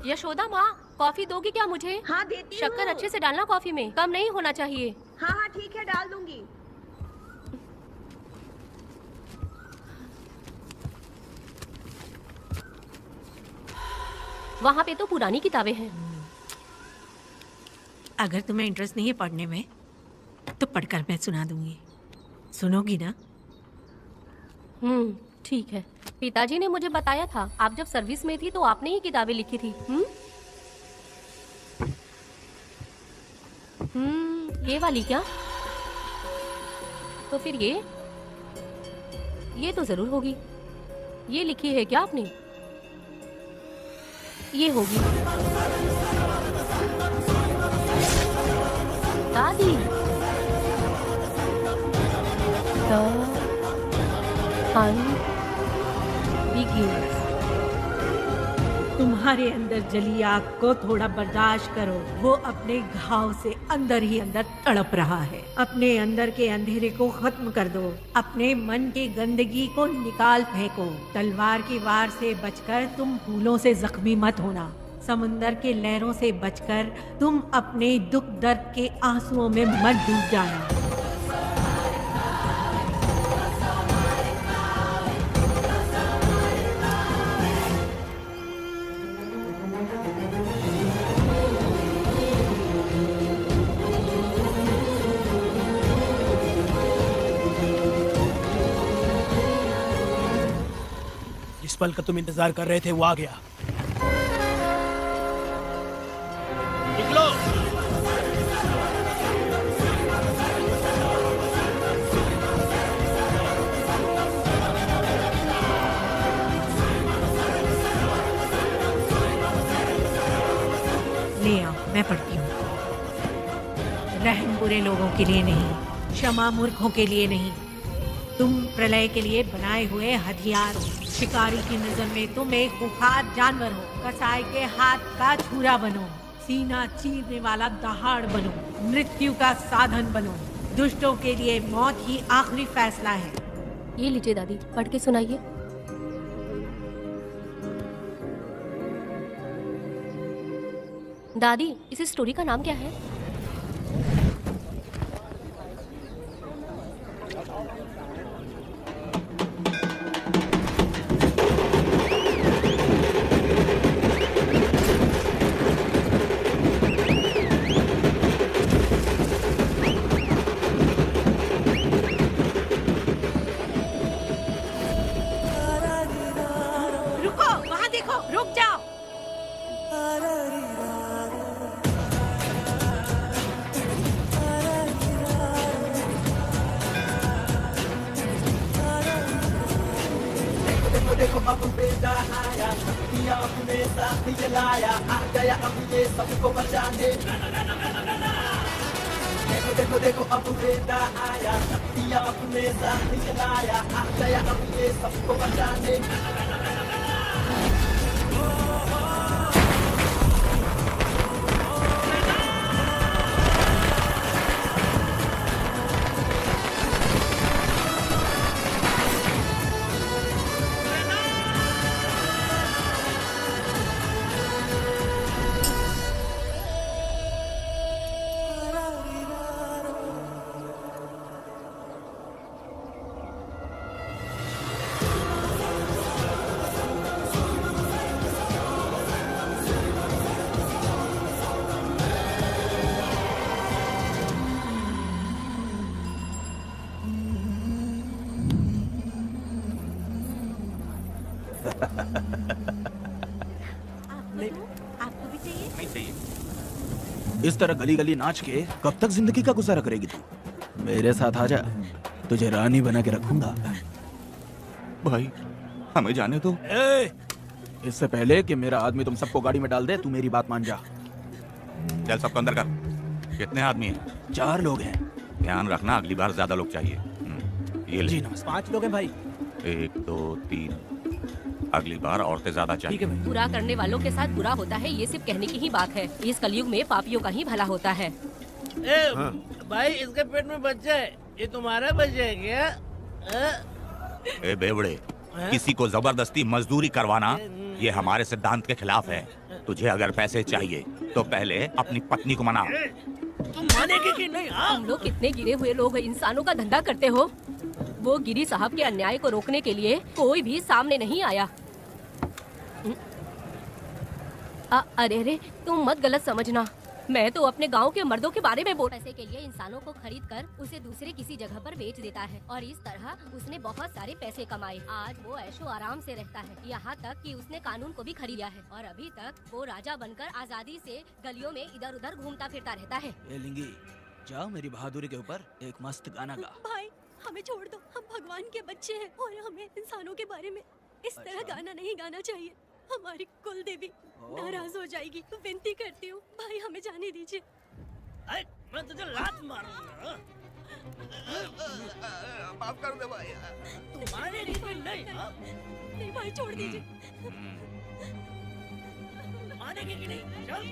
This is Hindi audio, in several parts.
यशोदा माँ, कॉफी दोगी क्या मुझे? हाँ देती हूँ। शक्कर अच्छे से डालना कॉफी में, कम नहीं होना चाहिए। हाँ हाँ ठीक है, डाल दूंगी। वहाँ पे तो पुरानी किताबें हैं। अगर तुम्हें इंटरेस्ट नहीं है पढ़ने में तो पढ़कर मैं सुना दूंगी, सुनोगी ना? ठीक है। पिताजी ने मुझे बताया था, आप जब सर्विस में थी तो आपने ही किताबें लिखी थी। ये वाली क्या? तो फिर ये तो जरूर होगी। ये लिखी है क्या आपने? ये होगी। दादी, तुम्हारे अंदर जली आग को थोड़ा बर्दाश्त करो। वो अपने घाव से अंदर ही अंदर तड़प रहा है। अपने अंदर के अंधेरे को खत्म कर दो। अपने मन की गंदगी को निकाल फेंको। तलवार की वार से बचकर तुम फूलों से जख्मी मत होना। समुंदर के लहरों से बचकर तुम अपने दुख दर्द के आंसुओं में मत डूब जाना। जिस पल का तुम इंतजार कर रहे थे वो आ गया। निकलो। ले आओ, मैं पढ़ती हूँ। रहम बुरे लोगों के लिए नहीं, क्षमा मूर्खों के लिए नहीं। तुम प्रलय के लिए बनाए हुए हथियार हो। शिकारी की नजर में तुम एक खूंखार जानवर हो। कसाई के हाथ का छुरा बनो। सीना चीरने वाला दहाड़ बनो। मृत्यु का साधन बनो। दुष्टों के लिए मौत ही आखिरी फैसला है। ये लीजिए दादी, पढ़ के सुनाइए। दादी, इस स्टोरी का नाम क्या है? रुको, वहाँ देखो, रुक जाओ। देखो अब बेटा आया, शक्तियाँ अपने साथ ही जलाया, आ गया अब ये सबको बचाने। देखो देखो देखो अब बेटा आया, शक्तियाँ अपने साथ ही जलाया, आ गया अब ये सबको बचाने। आपको भी चाहिए? नहीं चाहिए। इस तरह गली गली नाच के कब तक जिंदगी का गुजारा करेगी तू? मेरे साथ आजा, तुझे रानी बना के रखूंगा। भाई हमें जाने दो। इससे पहले कि मेरा आदमी तुम सबको गाड़ी में डाल दे, तू मेरी बात मान जा। चल सबको अंदर कर। कितने आदमी हैं? 4 लोग हैं। ध्यान रखना, अगली बार ज्यादा लोग चाहिए। ये ले। जी नमस्ते। 5 लोग हैं भाई। 1 2 3। अगली बार औरतें ज्यादा चाहिए। ठीक है भाई। बुरा करने वालों के साथ बुरा होता है, ये सिर्फ कहने की ही बात है। इस कलयुग में पापियों का ही भला होता है। भाई इसके पेट में बच्चा है, ये तुम्हारा बच्चा है क्या? ए बेवड़े, किसी को जबरदस्ती मजदूरी करवाना ये हमारे सिद्धांत के खिलाफ है। तुझे अगर पैसे चाहिए तो पहले अपनी पत्नी को मना। तुम मानेगी कि नहीं? हाँ? तुम लोग कितने गिरे हुए लोग इंसानों का धंधा करते हो। वो गिरी साहब के अन्याय को रोकने के लिए कोई भी सामने नहीं आया। अरे अरे, तुम मत गलत समझना, मैं तो अपने गांव के मर्दों के बारे में बोल। पैसे के लिए इंसानों को खरीद कर उसे दूसरे किसी जगह पर बेच देता है और इस तरह उसने बहुत सारे पैसे कमाए। आज वो ऐशो आराम से रहता है, यहाँ तक कि उसने कानून को भी खरीदा है और अभी तक वो राजा बनकर आजादी से गलियों में इधर उधर घूमता फिरता रहता है। ए लिंगी, जाओ मेरी बहादुरी के ऊपर एक मस्त गाना गा। भाई हमें छोड़ दो, हम भगवान के बच्चे हैं और हमें इंसानों के बारे में इस तरह अच्छा। गाना नहीं गाना चाहिए। हमारी कुल देवी नाराज हो जाएगी। विनती करती हूँ भाई, हमें जाने दीजिए। अरे, मैं तुझे लात मारूंगा। माफ कर दे भाई। तुम मानेगी कि नहीं? हाँ? नहीं भाई, छोड़ दीजिए। मानेगी कि नहीं? चल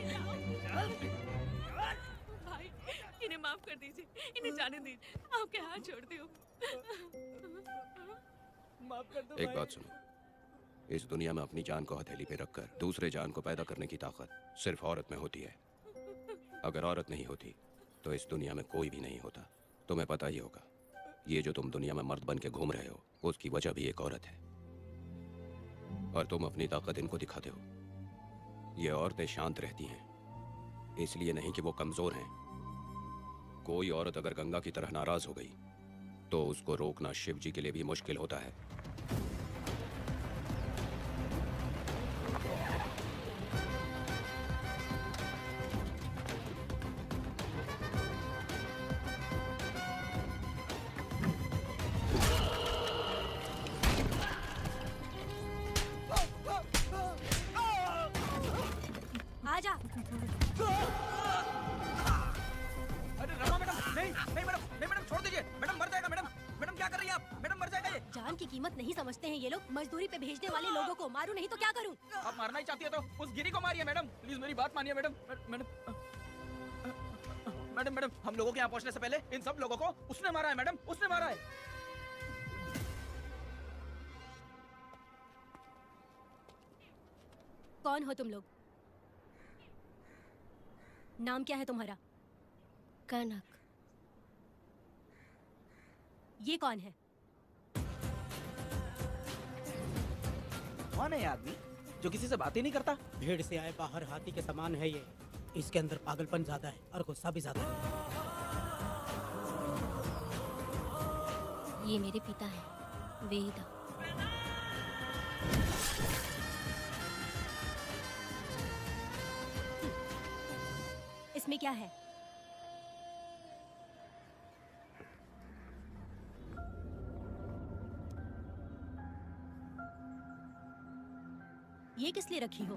चल भाई इन्हें माफ कर दीजिए, इन्हें जाने दीजिए, आपके हाथ छोड़ती हूँ। माफ कर दो एक भाई। बात सुनो, इस दुनिया में अपनी जान को हथेली पे रखकर दूसरे जान को पैदा करने की ताकत सिर्फ औरत में होती है। अगर औरत नहीं होती तो इस दुनिया में कोई भी नहीं होता। तुम्हें पता ही होगा, ये जो तुम दुनिया में मर्द बन के घूम रहे हो उसकी वजह भी एक औरत है और तुम अपनी ताकत इनको दिखाते हो। ये औरतें शांत रहती हैं, इसलिए नहीं कि वो कमजोर हैं। कोई औरत अगर गंगा की तरह नाराज हो गई तो उसको रोकना शिव जी के लिए भी मुश्किल होता है। आजा। अरे रमा मैडम, नहीं नहीं मैडम, नहीं मैडम, छोड़ दीजिए मैडम, मर जाएगा मैडम। मैडम क्या कर रही हैं आप? मैडम मर जाएगा ये। जान की कीमत नहीं समझते हैं ये लोग। मजदूरी पे भेजने वाले लोगों को मारूं नहीं तो क्या करूं? आप मारना ही चाहती है तो उस गिरी को मारिए मैडम, प्लीज मेरी बात मानिए मैडम। मैडम मैडम मैडम, हम लोगों के यहाँ पहुँचने से पहले इन सब लोगों को उसने मारा है मैडम, उसने मारा है। कौन हो तुम लोग? नाम क्या है तुम्हारा? कनक। ये कौन है? कौन है ये आदमी जो किसी से बात ही नहीं करता? भीड़ से आए बाहर हाथी के समान है ये। इसके अंदर पागलपन ज्यादा है और गुस्सा भी ज्यादा है। ये मेरे पिता हैं, वेदा। इसमें क्या है? ये किस लिए रखी हो?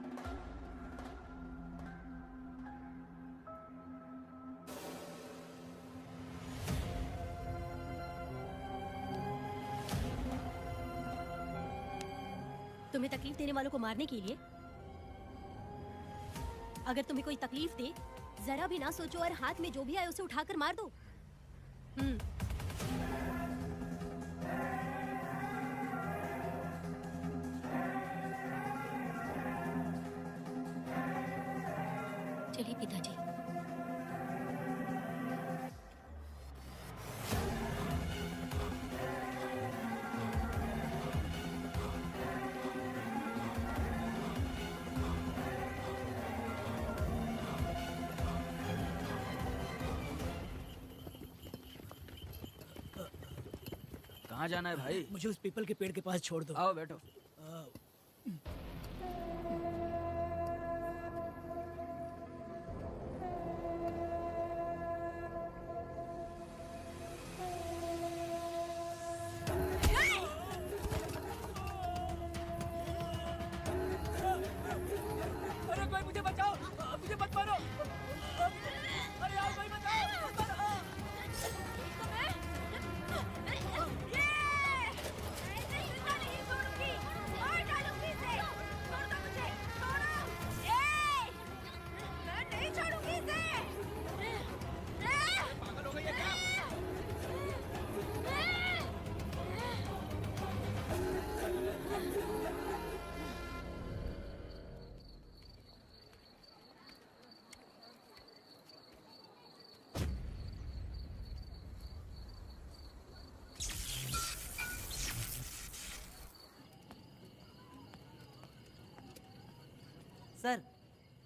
तुम्हें तकलीफ देने वालों को मारने के लिए? अगर तुम्हें कोई तकलीफ दे, जरा भी ना सोचो और हाथ में जो भी आए उसे उठाकर मार दो। चलिए पिताजी। कहाँ जाना है भाई? मुझे उस पीपल के पेड़ के पास छोड़ दो। आओ बैठो।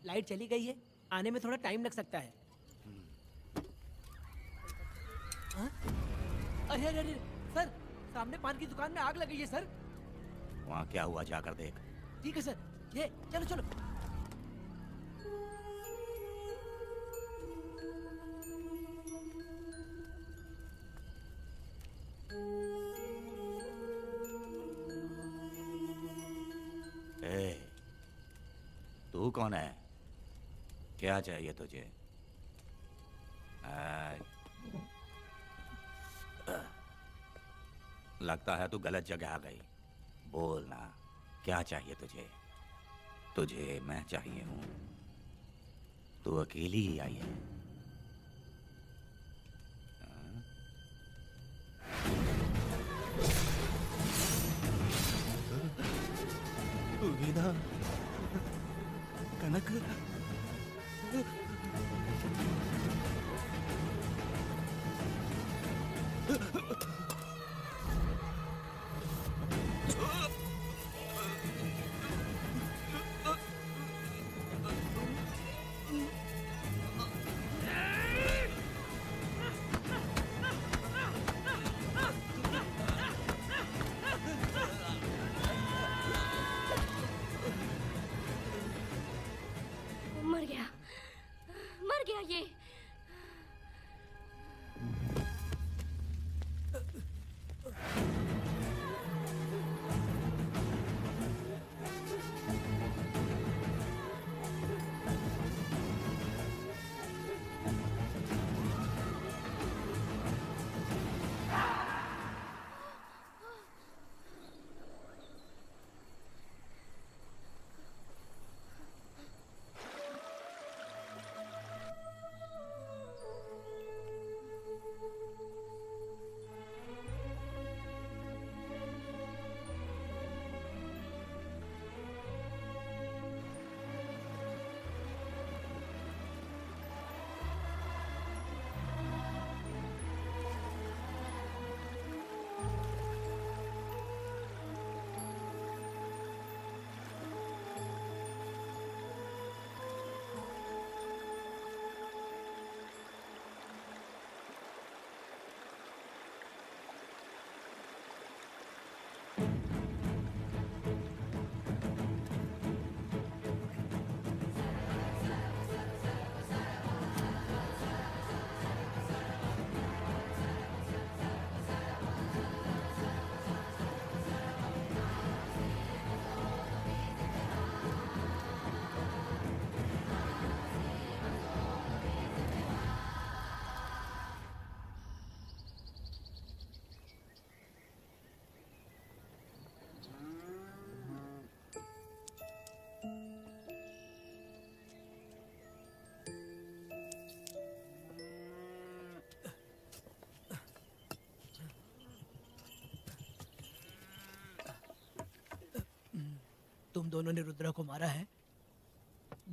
लाइट चली गई है, आने में थोड़ा टाइम लग सकता है। हाँ? अरे अरे अरे सर, सामने पान की दुकान में आग लगी है सर। वहाँ क्या हुआ जाकर देख। ठीक है सर, ये चलो चलो। ए, तू कौन है? क्या चाहिए तुझे? लगता है तू गलत जगह आ गई। बोल ना, क्या चाहिए तुझे? तुझे मैं चाहिए हूं। तू अकेली ही आई है। वीणा, कनक, मर गया ये। तुम दोनों ने रुद्रा को मारा है,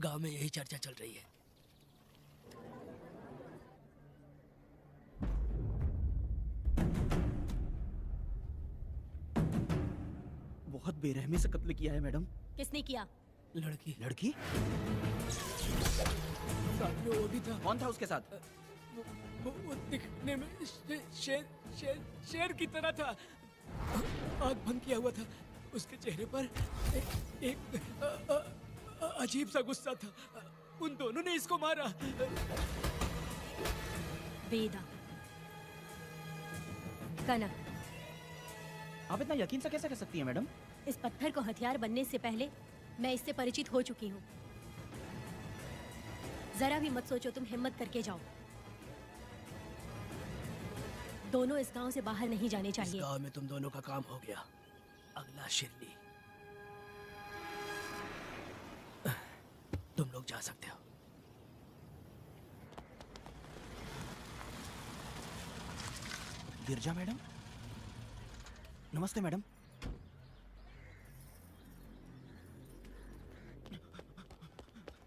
गांव में यही चर्चा चल रही है। बहुत बेरहमी से कत्ल किया है मैडम। किसने किया? लड़की। लड़की? साथ में वो भी था। कौन था उसके साथ? वो दिखने में शेर की तरह था। आंख बंद किया हुआ था। उसके चेहरे पर एक अजीब सा गुस्सा था। उन दोनों ने इसको मारा। वेदा, कनक, आप इतना यकीन से कैसे कह सकती हैं मैडम? इस पत्थर को हथियार बनने से पहले मैं इससे परिचित हो चुकी हूँ। जरा भी मत सोचो, तुम हिम्मत करके जाओ। दोनों इस गांव से बाहर नहीं जाने चाहिए। इस गांव में तुम दोनों का काम हो गया। अगला शिरली। तुम लोग जा सकते हो। गिरजा मैडम, नमस्ते मैडम।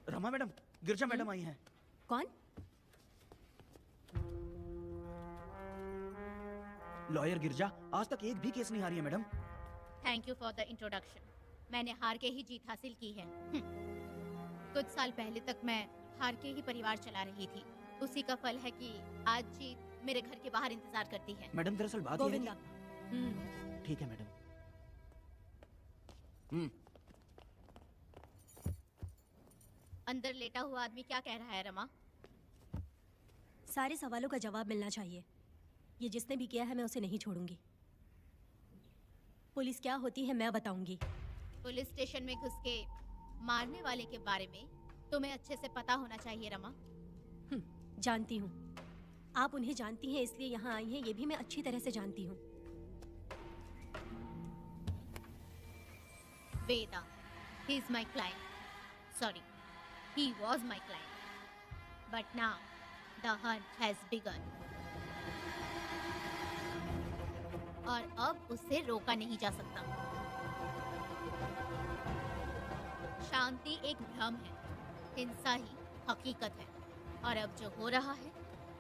रमा मैडम, गिरजा मैडम आई हैं। कौन? लॉयर गिरजा, आज तक एक भी केस नहीं हारी है madam. Thank you for the introduction. मैंने हार के ही जीत हासिल की है। कुछ साल पहले तक मैं हार के ही परिवार चला रही थी। उसी का फल है कि आज जीत मेरे घर के बाहर इंतजार करती है। मैडम दरअसल बात ये है गोविंदा, कि- ठीक है मैडम। अंदर लेटा हुआ आदमी क्या कह रहा है रमा? सारे सवालों का जवाब मिलना चाहिए। ये जिसने भी किया है मैं उसे नहीं छोड़ूंगी। पुलिस क्या होती है मैं बताऊंगी। पुलिस स्टेशन में घुस के मारने वाले के बारे में तुम्हें अच्छे से पता होना चाहिए रमा। जानती हूँ। आप उन्हें जानती हैं इसलिए यहाँ आई हैं, ये भी मैं अच्छी तरह से जानती हूँ। वेदा, he is my client. Sorry, he was my client. But now the hunt has begun. और अब उसे रोका नहीं जा सकता। शांति एक भ्रम है, हिंसा ही हकीकत है। और अब जो हो रहा है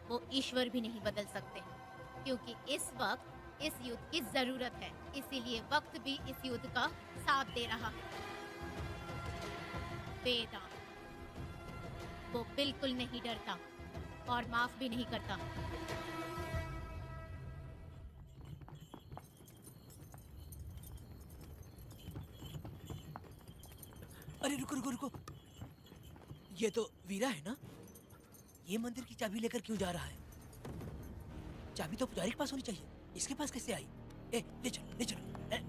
वो ईश्वर भी नहीं बदल सकते, क्योंकि इस वक्त इस युद्ध की जरूरत है। इसीलिए वक्त भी इस युद्ध का साथ दे रहा है। वेदा, वो बिल्कुल नहीं डरता और माफ भी नहीं करता। अरे रुको रुको रुको, ये तो वीरा है ना? ये मंदिर की चाबी लेकर क्यों जा रहा है? चाबी तो पुजारी के पास होनी चाहिए, इसके पास कैसे आई? ए, ले चलो ले चलो। ए।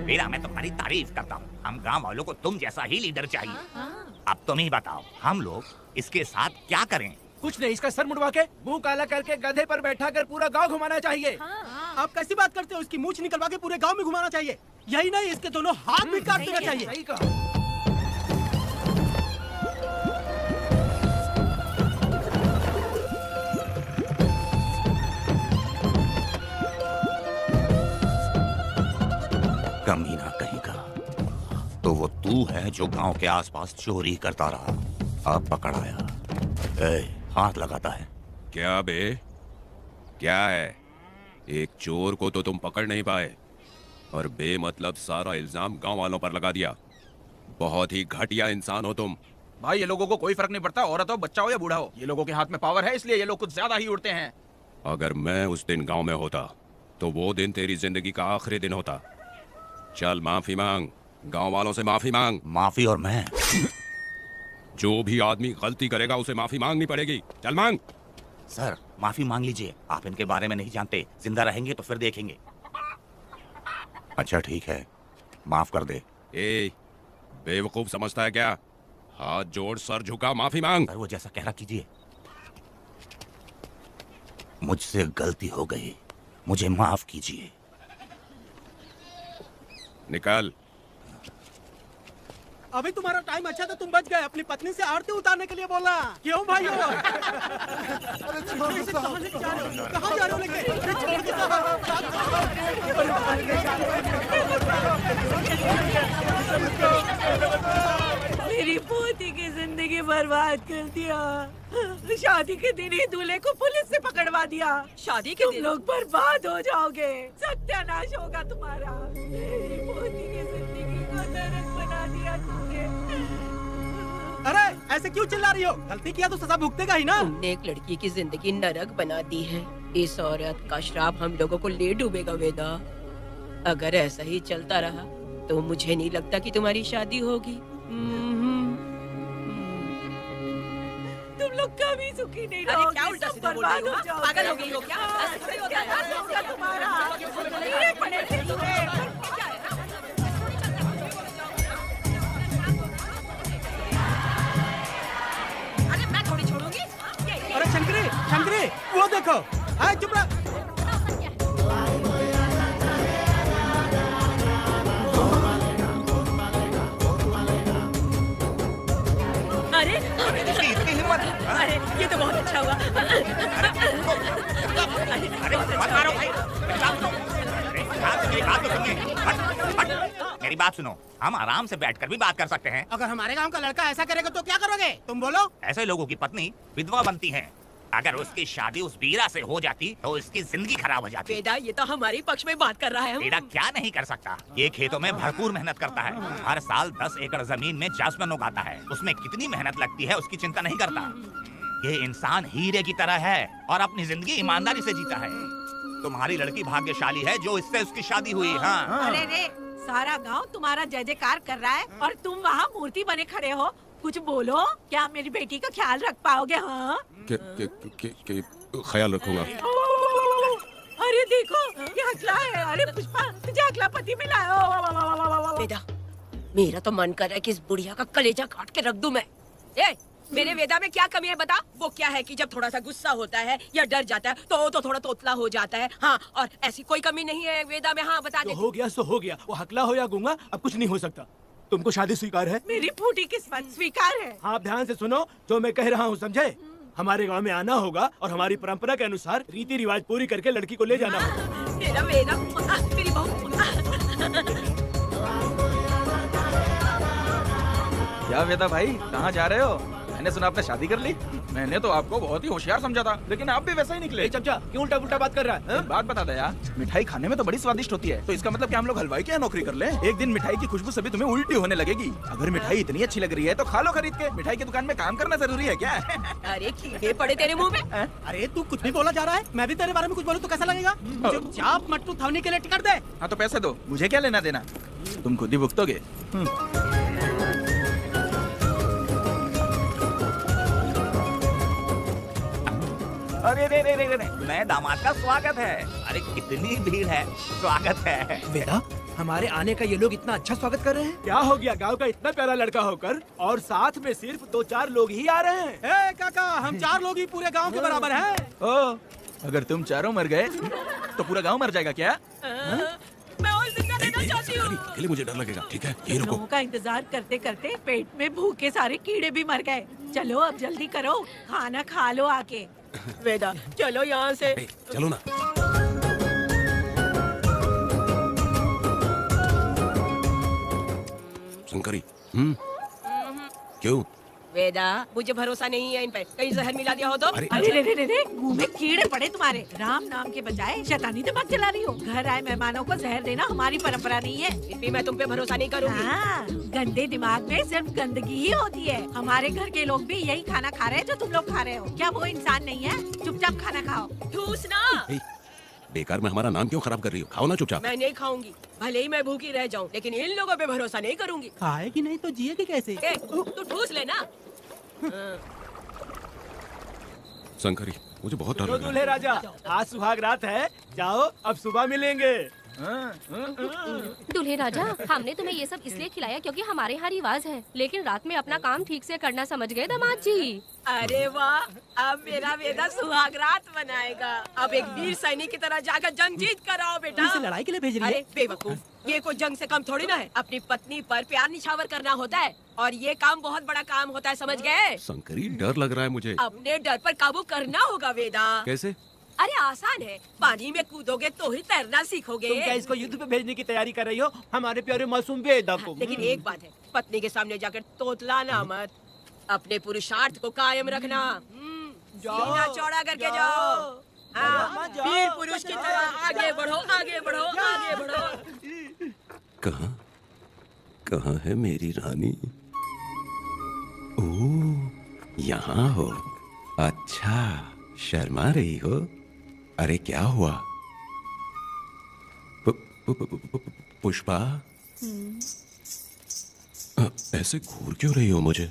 वीरा, मैं तुम्हारी तारीफ करता हूँ। हम गांव वालों को तुम जैसा ही लीडर चाहिए। अब तुम ही बताओ, हम लोग इसके साथ क्या करें? कुछ नहीं, इसका सर मुड़वा के मुंह काला करके गधे पर बैठा कर पूरा गांव घुमाना चाहिए। आप कैसी बात करते हो? इसकी मूछ निकलवा के पूरे गांव में घुमाना चाहिए। यही नहीं, इसके दोनों हाथ भी काट देना चाहिए। सही कहा। कमीना कहीं का। तो वो तू है जो गांव के आसपास चोरी करता रहा, अब पकड़ आया। हाथ लगाता है। क्या बे, क्या है? एक चोर को तो तुम पकड़ नहीं पाए और बे मतलब सारा इल्जाम गांव वालों पर लगा दिया। बहुत ही घटिया इंसान हो तुम। भाई, ये लोगों को कोई फर्क नहीं पड़ता, औरत हो, बच्चा हो या बूढ़ा हो। ये लोगों के हाथ में पावर है, इसलिए ये लोग कुछ ज्यादा ही उड़ते हैं। अगर मैं उस दिन गांव में होता तो वो दिन तेरी जिंदगी का आखिरी दिन होता। चल माफी मांग, गांव वालों से माफी मांग। माफी? और मैं? जो भी आदमी गलती करेगा उसे माफी मांगनी पड़ेगी। चल मांग। सर, माफी मांग लीजिए। आप इनके बारे में नहीं जानते। जिंदा रहेंगे तो फिर देखेंगे। अच्छा ठीक है, माफ कर दे। ए, बेवकूफ समझता है क्या? हाथ जोड़, सर झुका, माफी मांग। सर, वो जैसा कह रहा कीजिए। मुझसे गलती हो गई, मुझे माफ कीजिए। निकल। अभी तुम्हारा टाइम अच्छा था, तुम बच गए। अपनी पत्नी से आरती उतारने के लिए बोला। क्यों भाई हो? कहाँ लेके जा रहे हो? कहाँ जा रहे हो लेके? छोड़ के मेरी पोती की जिंदगी बर्बाद कर दिया। शादी के दिन ही दूल्हे को पुलिस से पकड़वा दिया। शादी के दिन तुम लोग बर्बाद हो जाओगे, सत्यानाश होगा तुम्हारा। मेरी पोती की जिंदगी को नरक बना दिया तुमने। अरे ऐसे क्यों चिल्ला रही हो? गलती किया तो सजा भुगतेगा ही ना। तुमने एक लड़की की जिंदगी नरक बना दी है। इस औरत का श्राप हम लोगों को ले डूबेगा वेदा। अगर ऐसा ही चलता रहा तो मुझे नहीं लगता कि तुम्हारी शादी होगी। तुम लोग कभी सुखी नहीं अरे रहोगे, क्या उल्टा सब सीधा बोल बर्बाद रही हो? हो जाओगे। पागल हो गई हो क्या? ऐसे थोड़ी होता है यार। होगा तुम्हारा कीड़े पड़े थे तुम्हें। अरे मैं थोड़ी छोड़ूंगी। अरे शंकरी, शंकरी, वो देखो। हाय चुप रह। अरे इतनी हिम्मत। अरे ये तो बहुत अच्छा हुआ। अरे मत मारो भाई। मेरी बात तो सुनिए। हट। मेरी बात सुनो, हम आराम से बैठकर भी बात कर सकते हैं। अगर हमारे गांव का लड़का ऐसा करेगा तो क्या करोगे? तुम बोलो। ऐसे लोगों की पत्नी विधवा बनती है। अगर उसकी शादी उस वीरा से हो जाती तो उसकी जिंदगी खराब हो जाती। बेटा ये तो हमारी पक्ष में बात कर रहा है। बेटा क्या नहीं कर सकता? ये खेतों में भरपूर मेहनत करता है। हर साल 10 एकड़ जमीन में जासमन उगाता है। उसमें कितनी मेहनत लगती है उसकी चिंता नहीं करता। ये इंसान हीरे की तरह है और अपनी जिंदगी ईमानदारी से जीता है। तुम्हारी लड़की भाग्यशाली है जो इससे उसकी शादी हुई। हाँ अरे रे, सारा गांव तुम्हारा जय जयकार कर रहा है और तुम वहाँ मूर्ति बने खड़े हो। कुछ बोलो, क्या मेरी बेटी का ख्याल रख पाओगे? हाँ के ख्याल रखूंगा। अरे देखो ये हकला है। अरे पुष्पा तुझे हकला पति मिला है। बेटा मेरा तो मन कर रहा है कि इस बुढ़िया का कलेजा काट के रख दूं मैं। ए, मेरे वेदा में क्या कमी है बता? वो क्या है कि जब थोड़ा सा गुस्सा होता है या डर जाता है तो थोड़ा तोतला हो जाता है। हाँ, और ऐसी कोई कमी नहीं है वेदा में। हाँ बता दे। हो गया सो हो गया। वो हकला हो या गूंगा, अब कुछ नहीं हो सकता। तुमको शादी स्वीकार है? मेरी फूटी किस्मत स्वीकार है। आप ध्यान से सुनो जो मैं कह रहा हूँ, समझे? हमारे गांव में आना होगा और हमारी परंपरा के अनुसार रीति रिवाज पूरी करके लड़की को ले जाना होगा। मेरा वेदा, मेरी बहू। क्या वेदा भाई, कहाँ जा रहे हो? मैंने सुना आपने शादी कर ली। मैंने तो आपको बहुत ही होशियार समझा था, लेकिन आप भी वैसा ही निकले। चमचा क्यों उल्टा पुल्टा बात कर रहा है? बात बता दे यार, मिठाई खाने में तो बड़ी स्वादिष्ट होती है, तो इसका मतलब क्या हम लोग हलवाई के यहाँ नौकरी कर लें? एक दिन मिठाई की खुशबू से भी तुम्हें उल्टी होने लगेगी। अगर मिठाई इतनी अच्छी लग रही है तो खा लो खरीद के। मिठाई की दुकान में काम करना जरूरी है क्या? अरे कीड़े पड़े तेरे मुंह में। अरे तू कुछ भी बोला जा रहा है। मैं भी तेरे बारे में कुछ बोलूं तो कैसा लगेगा? चुपचाप मट्टू थवनी के लिए टिकट दे। हाँ तो पैसे दो, मुझे क्या लेना देना, तुम खुद ही भुगतोगे। अरे रे रे रे रे, नए दामाद का स्वागत है। अरे कितनी भीड़ है, स्वागत है। बेटा हमारे आने का ये लोग इतना अच्छा स्वागत कर रहे हैं। क्या हो गया गांव का इतना प्यारा लड़का होकर और साथ में सिर्फ 2-4 लोग ही आ रहे हैं। ए काका, हम 4 लोग ही पूरे गांव के बराबर हैं। ओ, अगर तुम चारों मर गए तो पूरा गांव मर जाएगा क्या? मैं और जिंदा रहना चाहती हूँ। अकेले मुझे डर लगेगा। ठीक है ये रुको। लोगों का इंतजार करते करते पेट में भूखे सारे कीड़े भी मर गए। चलो अब जल्दी करो, खाना खा लो आके। वेदा चलो यहाँ से। चलो ना। शंकरी, क्यों? वेदा मुझे भरोसा नहीं है इन पे, कहीं जहर मिला दिया हो तो। अरे रे रे रे रे, मुंह में कीड़े पड़े तुम्हारे। राम नाम के बजाय शैतानी दिमाग चला रही हो। घर आए मेहमानों को जहर देना हमारी परंपरा नहीं है। फिर भी मैं तुम पे भरोसा नहीं करूँगी। हाँ, गंदे दिमाग में सिर्फ गंदगी ही होती है। हमारे घर के लोग भी यही खाना खा रहे हैं जो तुम लोग खा रहे हो। क्या वो इंसान नहीं है? चुपचाप खाना खाओ। ठूसना। बेकार में हमारा नाम क्यों खराब कर रही हो? खाओ ना चुपचाप। मैं नहीं खाऊंगी, भले ही मैं भूखी रह जाऊं, लेकिन इन लोगों पे भरोसा नहीं करूंगी। खाएगी नहीं तो जिएगी कैसे? तू ठूस लेना। शंकरी मुझे बहुत डर लग रहा है। दूल्हे राजा, आज सुहाग रात है, जाओ अब सुबह मिलेंगे। दूल्हे राजा, हमने तुम्हें ये सब इसलिए खिलाया क्योंकि हमारे यहाँ रिवाज है, लेकिन रात में अपना काम ठीक से करना समझ गए दामाद जी। अरे वाह, अब मेरा वेदा सुहाग रात मनाएगा। अब एक वीर सैनिक की तरह जाकर जंग जीत कर आओ बेटा। इसे लड़ाई के लिए भेज रही है? अरे बेवकूफ, ये कोई जंग से कम थोड़ी ना है। अपनी पत्नी पर प्यार निछावर करना होता है और ये काम बहुत बड़ा काम होता है, समझ गए? शंकरी डर लग रहा है मुझे। अपने डर पर काबू करना होगा वेदा। कैसे? अरे आसान है, पानी में कूदोगे तो ही तैरना सीखोगे। तुम क्या इसको युद्ध पे भेजने की तैयारी कर रही हो? हमारे प्यारे मासूम वेदा को। लेकिन एक बात है, पत्नी के सामने जाकर तोतलाना मत। अपने पुरुषार्थ को कायम रखना। सीना चौड़ा करके जाओ। हाँ, वीर पुरुष की तरह आगे बढ़ो, आगे बढ़ो, आगे बढ़ो। कहाँ है मेरी रानी? ओह, यहाँ हो। अच्छा, शर्मा रही हो? अरे क्या हुआ? पुष्पा, ऐसे घूर क्यों रही हो मुझे?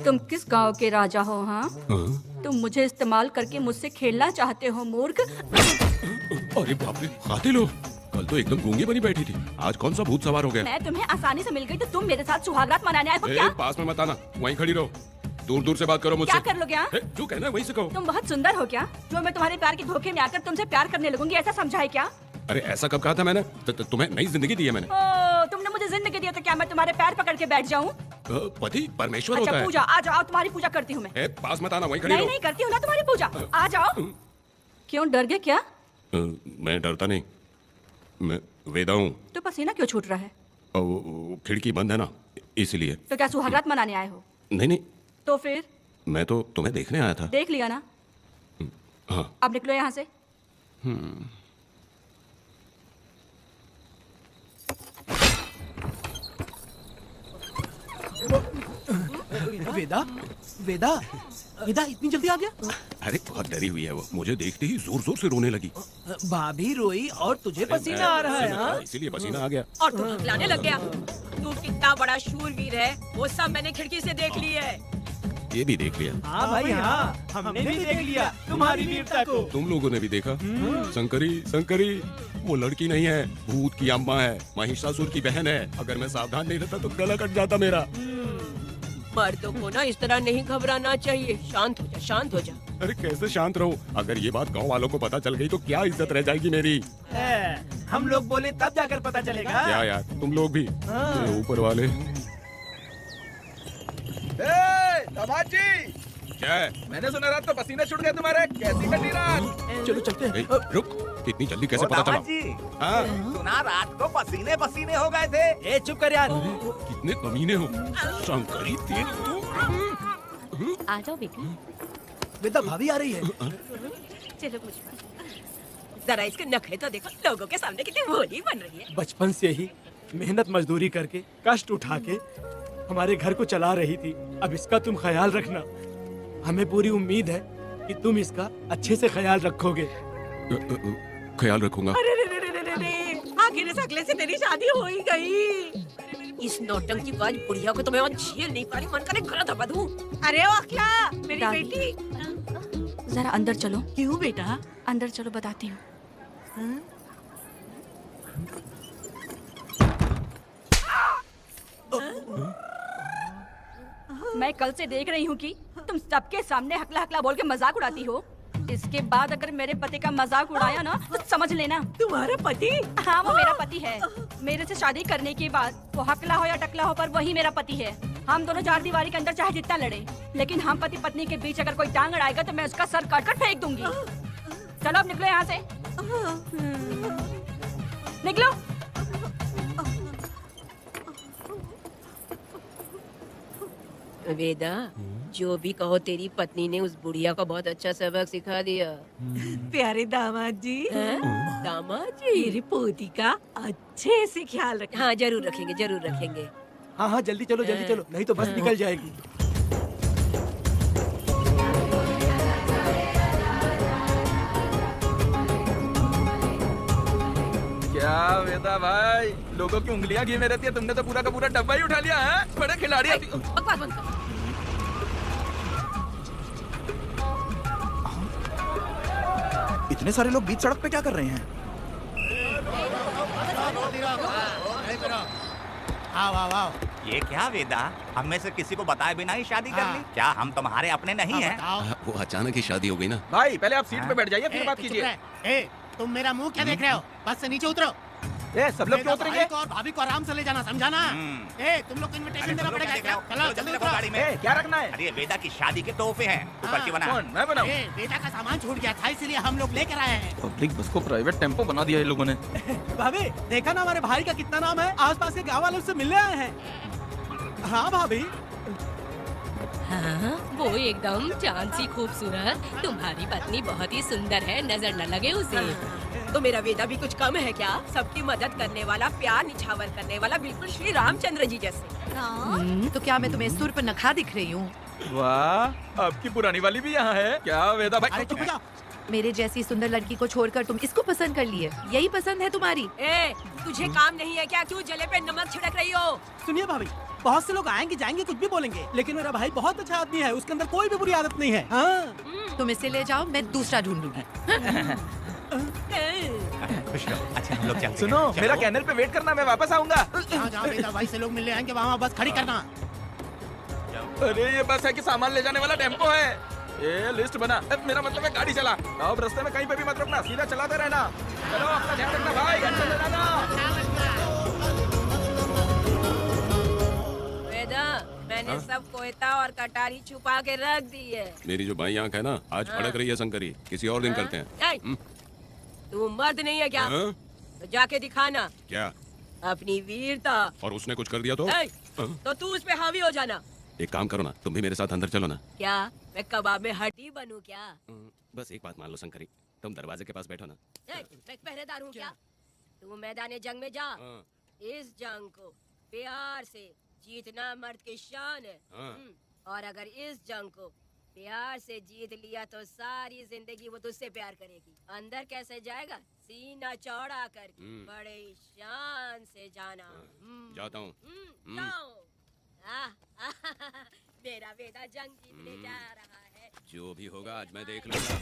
तुम किस गांव के राजा हो? हाँ, हाँ? तुम मुझे इस्तेमाल करके मुझसे खेलना चाहते हो मूर्ख। अरे बाप रे, कातिल हो। कल तो एकदम गूंगी बनी बैठी थी, आज कौन सा भूत सवार हो गया? मैं तुम्हें आसानी से मिल गई तो तुम मेरे साथ सुहागरात मनाने आए हो क्या? पास में मत आना, वहीं खड़ी रहो। दूर दूर से बात करो मुझसे। क्या कर लोगे? जो कहना है वहीं से कहो। तुम बहुत सुंदर हो क्या जो मैं तुम्हारे प्यार के धोखे में आकर तुमसे प्यार करने लगूंगी, ऐसा समझा है क्या? अरे ऐसा कब कहा था मैंने? तुम्हें नई जिंदगी दी है मैंने। ओ, तुमने मुझे जिंदगी दी तो क्या मैं तुम्हारे पैर पकड़ के बैठ जाऊँ? पति परमेश्वर अच्छा होता है। पूजा, आ जाओ, तुम्हारी पूजा करती हूँ मैं। पास मत आना, वहीं खड़ी रहो। नहीं करती हूँ ना तुम्हारी पूजा, आ जाओ। क्यों डर गए क्या? मैं डरता नहीं, मैं वेदा हूँ। तो पसीना क्यों छूट रहा है? खिड़की बंद है ना, इसलिए। तो क्या सुहागरात मनाने आए हो? नहीं, तो फिर? मैं तो तुम्हें देखने आया था। देख लिया ना? हाँ। अब निकलो यहाँ से। वेदा, वेदा, वेदा इतनी जल्दी आ गया? अरे बहुत डरी हुई है वो, मुझे देखते ही जोर जोर से रोने लगी। भाभी रोई और तुझे पसीना आ रहा है? हाँ? इसीलिए पसीना आ गया। और तू हकलाने लग गया। तू कितना बड़ा शूरवीर है, वो सब मैंने खिड़की से देख ली है। ये भी देख लिया। हाँ भाई हाँ, हमने भी देख लिया तुम्हारी वीरता को। तुम लोगों ने भी देखा? शंकरी, शंकरी, वो लड़की नहीं है, भूत की अम्मा है, महिषासुर की बहन है। अगर मैं सावधान नहीं रहता तो गला कट जाता मेरा। मर्दों को ना इस तरह नहीं घबराना चाहिए। शांत हो जा, शांत हो जा। अरे कैसे शांत रहूं? अगर ये बात गांव वालों को पता चल गई तो क्या इज्जत रह जाएगी मेरी? हम लोग बोले तब जाकर पता चलेगा। क्या यार, तुम लोग भी ऊपर वाले। दामाद जी, क्या है? मैंने सुना रात तो पसीने छूट गए तुम्हारे, कैसी कटी रात? चलो चलते हैं। रुक, इतनी जल्दी कैसे पता चला? हाँ? सुना रात को पसीने पसीने हो गए थे। ए चुप कर यार। कितने कमीने हो शंकरी, तेरी आ जाओ बेटी। वेदा भाभी आ रही है। चलो मुझ पर। जरा इसके नखरे तो देखो, लोगों के सामने कितनी भोली बन रही है। बचपन से ही मेहनत मजदूरी करके कष्ट उठा के हमारे घर को चला रही थी। अब इसका तुम ख्याल रखना। हमें पूरी उम्मीद है कि तुम इसका अच्छे से ख्याल रखोगे। ख्याल रखूंगा। आखिर इस अगले से तेरी शादी हो ही गई। इस नौटंकी बाज बुढ़िया को तो मैं और झेल नहीं पा रही, मन करे घर दबा दूं। अरे ओ अखला, मेरी बेटी। जरा अंदर चलो। क्यों बेटा? अंदर चलो, बताती हूँ। मैं कल से देख रही हूँ कि तुम सबके सामने हकला हकला बोल के मजाक उड़ाती हो। इसके बाद अगर मेरे पति का मजाक उड़ाया ना तो समझ लेना। तुम्हारा पति? हाँ, वो मेरा पति है। मेरे से शादी करने के बाद वो हकला हो या टकला हो पर वही मेरा पति है। हम दोनों चार दीवारी के अंदर चाहे जितना लड़े, लेकिन हम पति पत्नी के बीच अगर कोई टांग अड़ाएगा तो मैं उसका सर काट कर फेंक दूंगी। चलो अब निकलो यहाँ से, निकलो। वेदा, जो भी कहो तेरी पत्नी ने उस बुढ़िया को बहुत अच्छा सबक सिखा दिया। प्यारे दामाद जी, दामाद जी, मेरी पोती का अच्छे से ख्याल रखना। हाँ जरूर रखेंगे, जरूर रखेंगे। हाँ हाँ जल्दी चलो, जल्दी चलो, नहीं तो बस निकल जाएगी। क्या वेदा भाई, लोगों की उंगलियां घी में रहती है, तुमने तो पूरा का पूरा डब्बा ही उठा लिया है। बड़े खिलाड़ी। बकवास बंद कर। इतने सारे लोग बीच सड़क पे क्या कर रहे हैं? ये क्या वेदा, हम में से किसी को बताए बिना ही शादी कर ली? क्या हम तुम्हारे अपने नहीं हैं? वो अचानक ही शादी हो गई ना। भाई पहले आप सीट पे बैठ जाइए, फिर बात कीजिए। तुम मेरा मुंह क्या देख रहे हो? बस से नीचे उतरो। सब लोग क्यों उतरेंगे? और भाभी को आराम से ले जाना, समझाना? तुम लोग को इनविटेशन देना पड़ेगा। चलो जल्दी उतरो गाड़ी में। क्या रखना है? अरे वेदा की शादी के तोहफे हैं, ऊपर की बना। कौन? मैं बनाऊं? बेटा का सामान छूट गया था, इसलिए हम लोग लेकर आए हैं। पब्लिक बस को प्राइवेट टेम्पो बना दिया इन लोगों ने। भाभी देखा ना हमारे भाई का कितना नाम है, आसपास के गाँव वालों से मिलने आए हैं। हाँ भाभी। हाँ, वो एकदम चांद सी खूबसूरत। तुम्हारी पत्नी बहुत ही सुंदर है, नजर न लगे उसे। तो मेरा वेदा भी कुछ कम है क्या? सबकी मदद करने वाला, प्यार निछावर करने वाला, बिल्कुल श्री रामचंद्र जी जैसे। तो क्या मैं तुम्हें सुर पर नखा दिख रही हूँ? वाह, आपकी पुरानी वाली भी यहाँ है क्या वेदा भाई? चुप जाओ। मेरे जैसी सुंदर लड़की को छोड़कर तुम इसको पसंद कर लिए, यही पसंद है तुम्हारी? ए, तुझे काम नहीं है क्या? क्यों जले पे नमक छिड़क रही हो? सुनिए भाभी, बहुत से लोग आएंगे जाएंगे कुछ भी बोलेंगे, लेकिन मेरा भाई बहुत अच्छा आदमी है, उसके अंदर कोई भी बुरी आदत नहीं है। हाँ। तुम इसे ले जाओ, मैं दूसरा ढूंढूंगी। खुश रहो। अच्छा हम लोग चलते सुनो, हैं। मेरा कैनल पे वेट करना, मैं वापस आऊंगा। जहाँ बेटा भाई से लोग मिलने आएंगे वहाँ बस खड़ी करना। अरे ये बस है कि सामान ले जाने वाला टेम्पो है। ये लिस्ट बना, मेरा मतलब है गाड़ी चला। अब रास्ते में कहीं पे भी मत रुकना, सीधा चलाते रहना। चलो अपना ध्यान रखना भाई, चलते रहना। वेदा, मैंने सब कोयता और कटारी छुपा के रख दी है। मेरी जो बाई आंख है ना, आज फड़क रही है शंकरी। किसी और दिन करते हैं। तू मर्द नहीं है क्या? हाँ? तो जाके दिखाना क्या? अपनी वीरता। और उसने कुछ कर दिया तो? तो तू उस पे हावी हो जाना। एक काम करो ना, तुम भी मेरे साथ अंदर चलो ना। क्या मैं कबाब में हड्डी बनूं क्या? बस एक बात मान लो शंकरी, तुम दरवाजे के पास बैठो ना। मैं पहरेदार हूँ क्या? तू मैदान जंग में जा। इस जंग को प्यार से जीतना मर्द की शान है। और अगर इस जंग को प्यार से जीत लिया तो सारी जिंदगी वो तुझसे प्यार करेगी। अंदर कैसे जाएगा? सीना चौड़ा करके बड़े शान से जाना। जाता हूँ। मेरा बेटा जंग जीतने जा रहा है। जो भी होगा आज मैं देख लूंगा।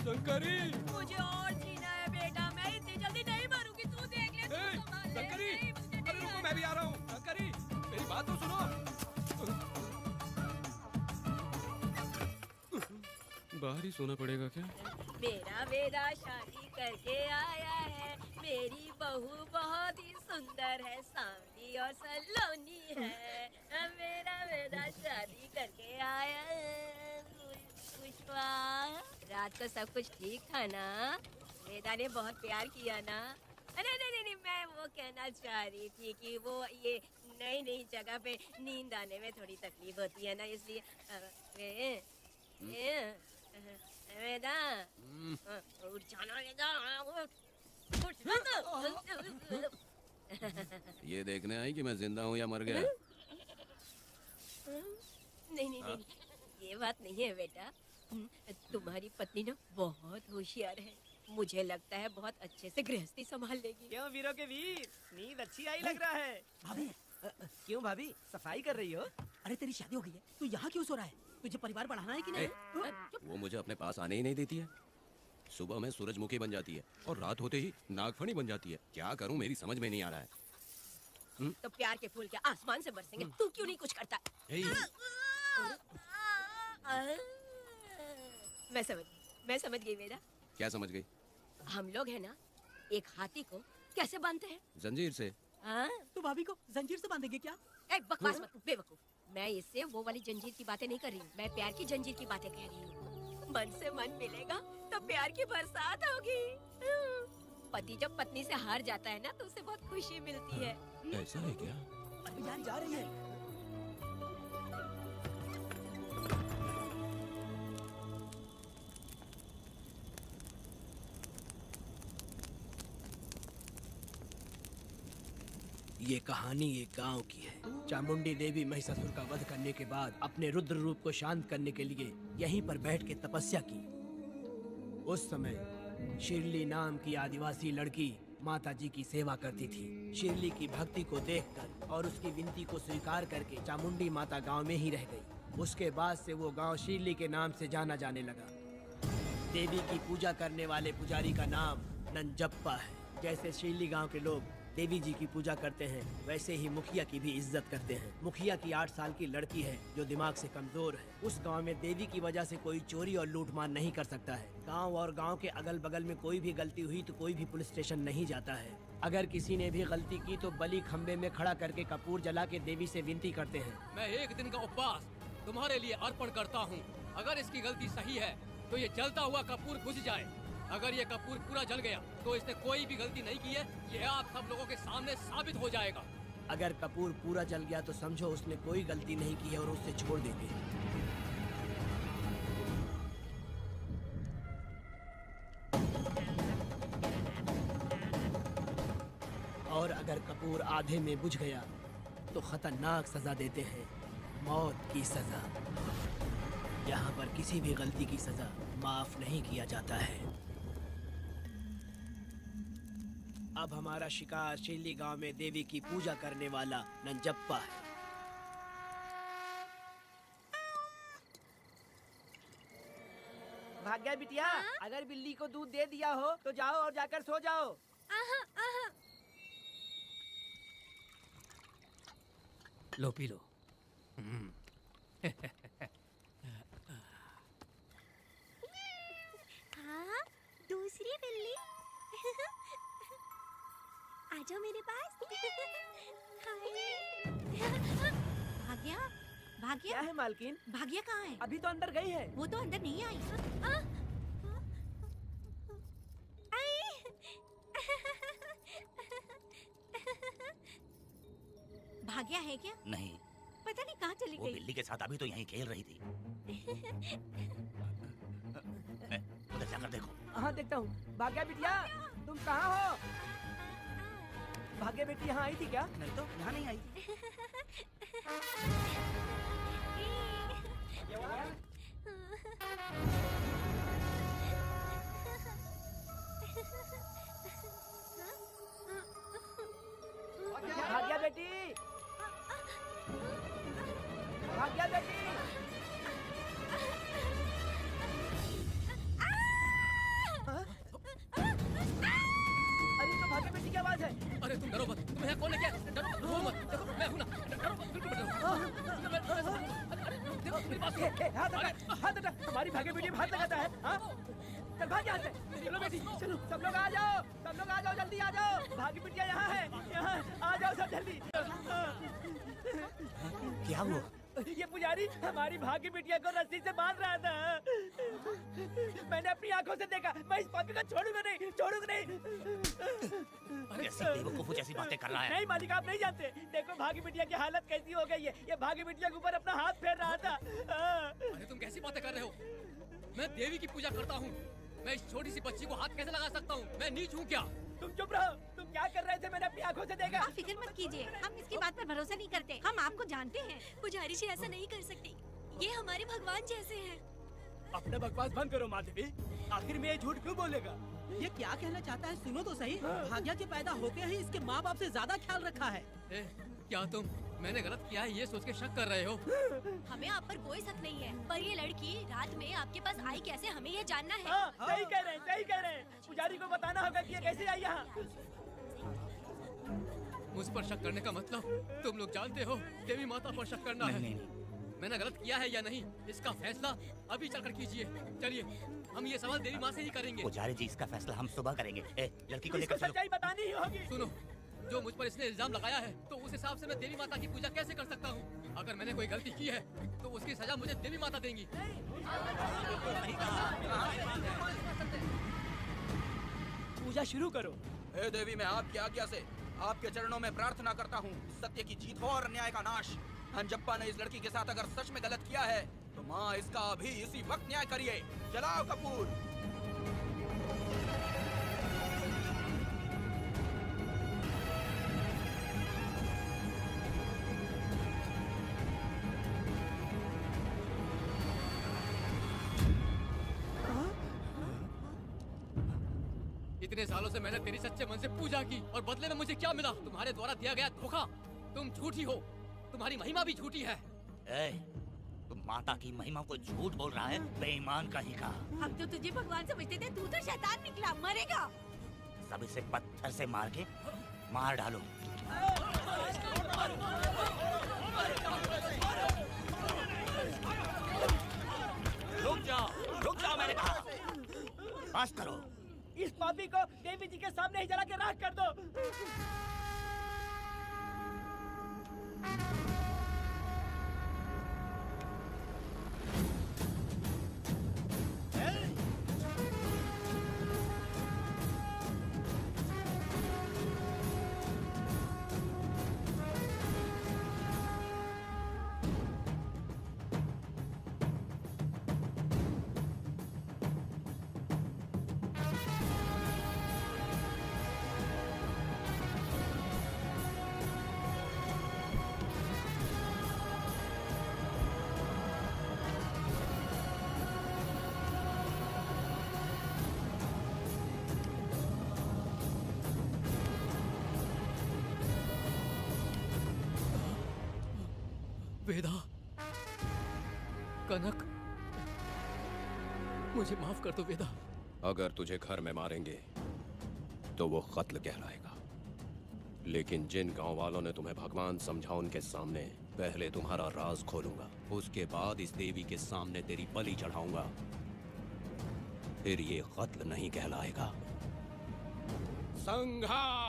शंकरी, मुझे और जीना है बेटा, मैं इतनी जल्दी नहीं मरूंगी। तू देख ले, तू संभाल ले। शंकरी, अरे रुको, मैं भी आ रहा हूँ। शंकरी, मेरी बात तो सुनो। बाहर ही सोना पड़ेगा क्या? मेरा बेटा शादी करके आया है। मेरी बहू बहुत ही सुंदर है, सांवली और सलोनी है। मेरा बेटा शादी करके आया है। पुष्पा, रात को सब कुछ ठीक था ना? वेदा ने बहुत प्यार किया ना? नहीं नहीं नहीं, मैं वो कहना चाह रही थी कि वो ये नई नई जगह पे नींद आने में थोड़ी तकलीफ होती है ना, इसलिए वेदा उठ जाना। वेदा ये देखने आई कि मैं जिंदा हूँ या मर गया? नहीं नहीं नहीं, ये बात नहीं है बेटा। तुम्हारी पत्नी ना बहुत होशियार है। मुझे लगता है बहुत अच्छे से गृहस्थी संभाल लेगी। क्यों वीरों के वीर, नींद अच्छी आई लग रहा है। भाभी, क्यों भाभी सफाई कर रही हो? अरे तेरी शादी हो गई है, तू यहाँ क्यों सो रहा है? तुझे परिवार बढ़ाना है कि नहीं? वो मुझे अपने पास आने ही नहीं देती है। सुबह में सूरजमुखी बन जाती है और रात होते ही नागफनी बन जाती है। क्या करूं, मेरी समझ में नहीं आ रहा है। तो प्यार के फूल क्या आसमान से बरसेंगे? तू क्यों नहीं कुछ करता? मैं समझ गई बेटा। क्या समझ गई? हम लोग है ना, एक हाथी को कैसे बांधते हैं? जंजीर से। तू भाभी को जंजीर से बांधेगी क्या? बकवास मत, बेवकूफ। मैं इससे वो वाली जंजीर की बातें नहीं कर रही हूँ, मैं प्यार की जंजीर की बातें कह रही हूँ। मन से मन मिलेगा तो प्यार की बरसात होगी। पति जब पत्नी से हार जाता है ना तो उसे बहुत खुशी मिलती है। ऐसा है क्या? अरे यार जा रही है। ये कहानी एक गांव की है। चामुंडी देवी महिषासुर का वध करने के बाद अपने रुद्र रूप को शांत करने के लिए यहीं पर बैठ के तपस्या की। उस समय शिरली नाम की आदिवासी लड़की माता जी की सेवा करती थी। शिरली की भक्ति को देखकर और उसकी विनती को स्वीकार करके चामुंडी माता गांव में ही रह गई। उसके बाद से वो गांव शिरली के नाम से जाना जाने लगा। देवी की पूजा करने वाले पुजारी का नाम नंजप्पा है। जैसे शिरली गांव के लोग देवी जी की पूजा करते हैं, वैसे ही मुखिया की भी इज्जत करते हैं। मुखिया की 8 साल की लड़की है जो दिमाग से कमजोर है। उस गांव में देवी की वजह से कोई चोरी और लूटमार नहीं कर सकता है। गांव और गांव के अगल बगल में कोई भी गलती हुई तो कोई भी पुलिस स्टेशन नहीं जाता है। अगर किसी ने भी गलती की तो बलि खंबे में खड़ा करके कपूर जला के देवी से विनती करते हैं। मैं 1 दिन का उपवास तुम्हारे लिए अर्पण करता हूँ। अगर इसकी गलती सही है तो ये जलता हुआ कपूर बुझ जाए। अगर ये कपूर पूरा जल गया तो इसने कोई भी गलती नहीं की है, ये आप सब लोगों के सामने साबित हो जाएगा। अगर कपूर पूरा जल गया तो समझो उसने कोई गलती नहीं की है और उससे छोड़ देते। और अगर कपूर आधे में बुझ गया तो खतरनाक सजा देते हैं, मौत की सजा। यहाँ पर किसी भी गलती की सजा माफ नहीं किया जाता है। अब हमारा शिकार शिल्ली गांव में देवी की पूजा करने वाला नंजप्पा है। भाग्या बिटिया, अगर बिल्ली को दूध दे दिया हो तो जाओ और जाकर सो जाओ। लो पी लो। हाँ, दूसरी बिल्ली। आ जाओ मेरे पास। भाग्या, भाग्या क्या है मालकिन? भाग्या कहाँ है? अभी तो अंदर गई है। वो तो अंदर नहीं आई। भाग्या है क्या? नहीं, पता नहीं कहाँ चली वो गई। बिल्ली के साथ अभी तो यहीं खेल रही थी। उधर जाकर देखो। हाँ देखता हूँ। भाग्या बिटिया, तुम कहाँ हो? भाग्या बेटी यहाँ आई थी क्या? नहीं तो यहाँ नहीं आई। भाग्या बेटी, भाग्या बेटी। अरे तो भाग्या बेटी की आवाज है। अरे तुम डरो मत, तुम्हें यहाँ कौन लेके आया? डरो मत, देखो मैं हूँ ना। डरो मत, बिल्कुल मत डरो। देखो मेरे पास हाथ हटा। हमारी भाग्य बेटी में हाथ लगाता है। हाँ? चल भाग यहाँ से। चलो बेटी, चलो सब लोग आ जाओ, सब लोग आ जाओ, जल्दी आ जाओ। भाग्य बिटिया यहाँ है, यहाँ आ जाओ सब जल्दी। क्या हुआ? ये पुजारी हमारी भाग्य बिटिया को रस्सी से बांध रहा था। मैंने अपनी आंखों से देखा। मैं इस पापी को छोड़ूंगा नहीं, छोड़ूंगा नहीं। अरे ऐसी बेवकूफों जैसी बातें कर रहा है। नहीं मालिक, आप नहीं जानते। देखो भाग्य बिटिया की हालत कैसी हो गई है। ये भाग्य बिटिया के ऊपर अपना हाथ फेर रहा था। अरे तुम कैसी बातें कर रहे हो? मैं देवी की पूजा करता हूँ। मैं इस छोटी सी बच्ची को हाथ कैसे लगा सकता हूँ? मैं नीच हूँ क्या? तुम चुप रहो। तुम क्या कर रहे थे? मैंने अपनी आंखों से देखा। आप फिक्र मत कीजिए, हम इसकी बात पर भरोसा नहीं करते। हम आपको जानते हैं। पुजारी जी ऐसा नहीं कर सकती। ये हमारे भगवान जैसे हैं। अपना बकवास बंद करो माधवी। आखिर में ये झूठ क्यों बोलेगा? ये क्या कहना चाहता है? सुनो तो सही। भाग्या के पैदा होते ही इसके माँ बाप से ज्यादा ख्याल रखा है। क्या तुम मैंने गलत किया है ये सोच के शक कर रहे हो? हमें आप पर कोई शक नहीं है, पर ये लड़की रात में आपके पास आई कैसे, हमें ये जानना है। सही कह रहे हैं, सही कह रहे हैं। पुजारी को बताना होगा कि ये कैसे आई यहाँ। मुझ पर शक करने का मतलब तुम लोग जानते हो देवी माता पर शक करना है। मैंने गलत किया है या नहीं, इसका फैसला अभी चलकर कीजिए। चलिए हम ये सवाल देवी माँ से ही करेंगे। पुजारी जी, इसका फैसला हम सुबह करेंगे। लड़की को लेकर सच्चाई बतानी ही होगी। सुनो, जो मुझ पर इसने इल्जाम लगाया है तो उस हिसाब से मैं देवी माता की पूजा कैसे कर सकता हूँ? अगर मैंने कोई गलती की है तो उसकी सजा मुझे देवी माता देंगी। पूजा शुरू करो। हे देवी, मैं आपकी आज्ञा से आपके चरणों में प्रार्थना करता हूँ, सत्य की जीत हो और अन्याय का नाश। नंजप्पा ने इस लड़की के साथ अगर सच में गलत किया है तो माँ इसका अभी इसी वक्त न्याय करिए। जलाओ कपूर। इतने सालों से मैंने तेरी सच्चे मन से पूजा की और बदले में मुझे क्या मिला? तुम्हारे द्वारा दिया गया धोखा। तुम झूठी हो, तुम्हारी महिमा भी झूठी है। तुम माता की महिमा को झूठ बोल रहा है, बेईमान कहीं का। हम तो तुझे भगवान समझते थे, तू तो शैतान निकला, मरेगा। सब इसे पत्थर से मार के मार डालो। रुक जाओ मैंने कहा। बस करो। इस पापी को देवी जी के सामने ही जला के राख कर दो। वेदा, कनक, मुझे माफ कर दो वेदा। अगर तुझे घर में मारेंगे तो वो कत्ल कहलाएगा, लेकिन जिन गांव वालों ने तुम्हें भगवान समझा उनके सामने पहले तुम्हारा राज खोलूंगा, उसके बाद इस देवी के सामने तेरी बलि चढ़ाऊंगा, फिर ये कत्ल नहीं कहलाएगा। संघार!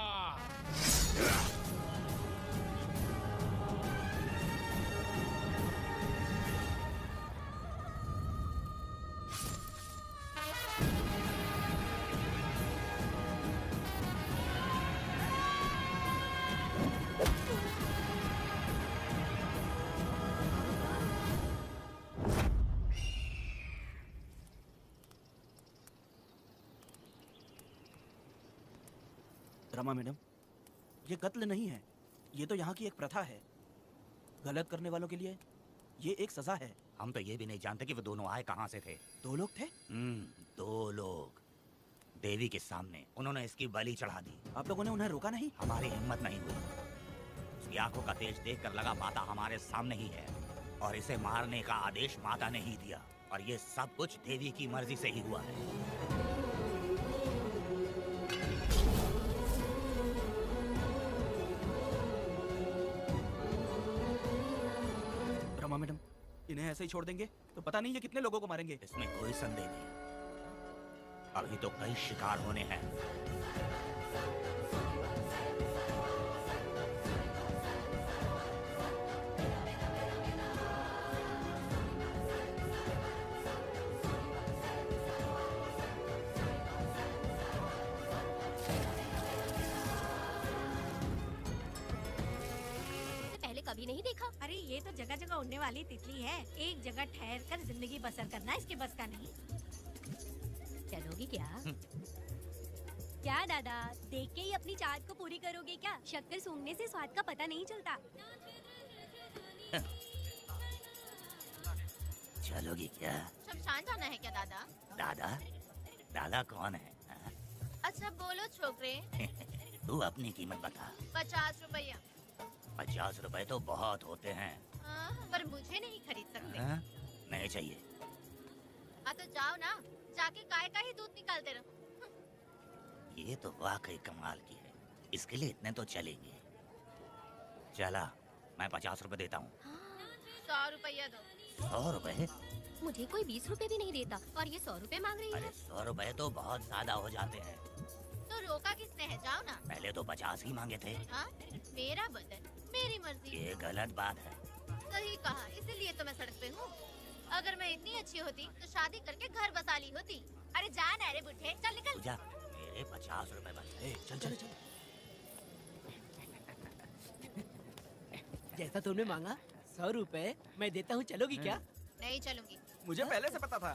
रमा मैडम, ये कत्ल नहीं है, ये तो यहाँ की एक प्रथा है। गलत करने वालों के लिए ये एक सजा है। हम तो ये भी नहीं जानते कि वो दोनों आए कहाँ से थे। 2 लोग थे? 2 लोग देवी के सामने, उन्होंने इसकी बलि चढ़ा दी। आप लोगों ने उन्हें रोका नहीं? हमारी हिम्मत नहीं हुई। उसकी आंखों का तेज देखकर लगा माता हमारे सामने ही है और इसे मारने का आदेश माता ने ही दिया, और ये सब कुछ देवी की मर्जी से ही हुआ है। रमा मैडम, इन्हें ऐसे ही छोड़ देंगे तो पता नहीं ये कितने लोगों को मारेंगे। इसमें कोई संदेह नहीं, अभी तो कई शिकार होने हैं। कभी नहीं देखा। अरे ये तो जगह जगह उड़ने वाली तितली है, एक जगह ठहर कर जिंदगी बसर करना इसके बस का नहीं। चलोगी क्या? क्या दादा, देख के ही अपनी चाट को पूरी करोगे क्या? शक्कर सूंघने से स्वाद का पता नहीं चलता। चलोगी क्या? शमशान जाना है क्या दादा? दादा? दादा कौन है? अच्छा बोलो छोकरे। तू अपनी कीमत बता। 50 रुपया। 50 रुपए तो बहुत होते हैं। पर मुझे नहीं खरीद सकते। नहीं चाहिए। तो जाओ ना, जाके गाय का ही दूध निकालते रहो। ये तो वाकई कमाल की है, इसके लिए इतने तो चलेंगे। चला, मैं 50 रुपए देता हूँ। 100 रुपया दो। 100 रुपए? मुझे कोई 20 रुपए भी नहीं देता और ये 100 रुपए मांग रही है। अरे 100 रुपए तो बहुत ज्यादा हो जाते हैं। तो रोका किसने है? जाओ ना। पहले तो 50 ही मांगे थे। हाँ? मेरा बदन, मेरी मर्जी। ये गलत बात है। सही कहा, इसीलिए तो मैं सड़क पे हूँ। अगर मैं इतनी अच्छी होती तो शादी करके घर बसा ली होती। अरे जा ना रे बुढ़े, चल निकल। जा, मेरे 50 रुपए बचे। चल चल चल। जैसा तुमने मांगा 100 रुपए मैं देता हूँ, चलोगी क्या? नहीं चलूंगी। मुझे पहले से पता था।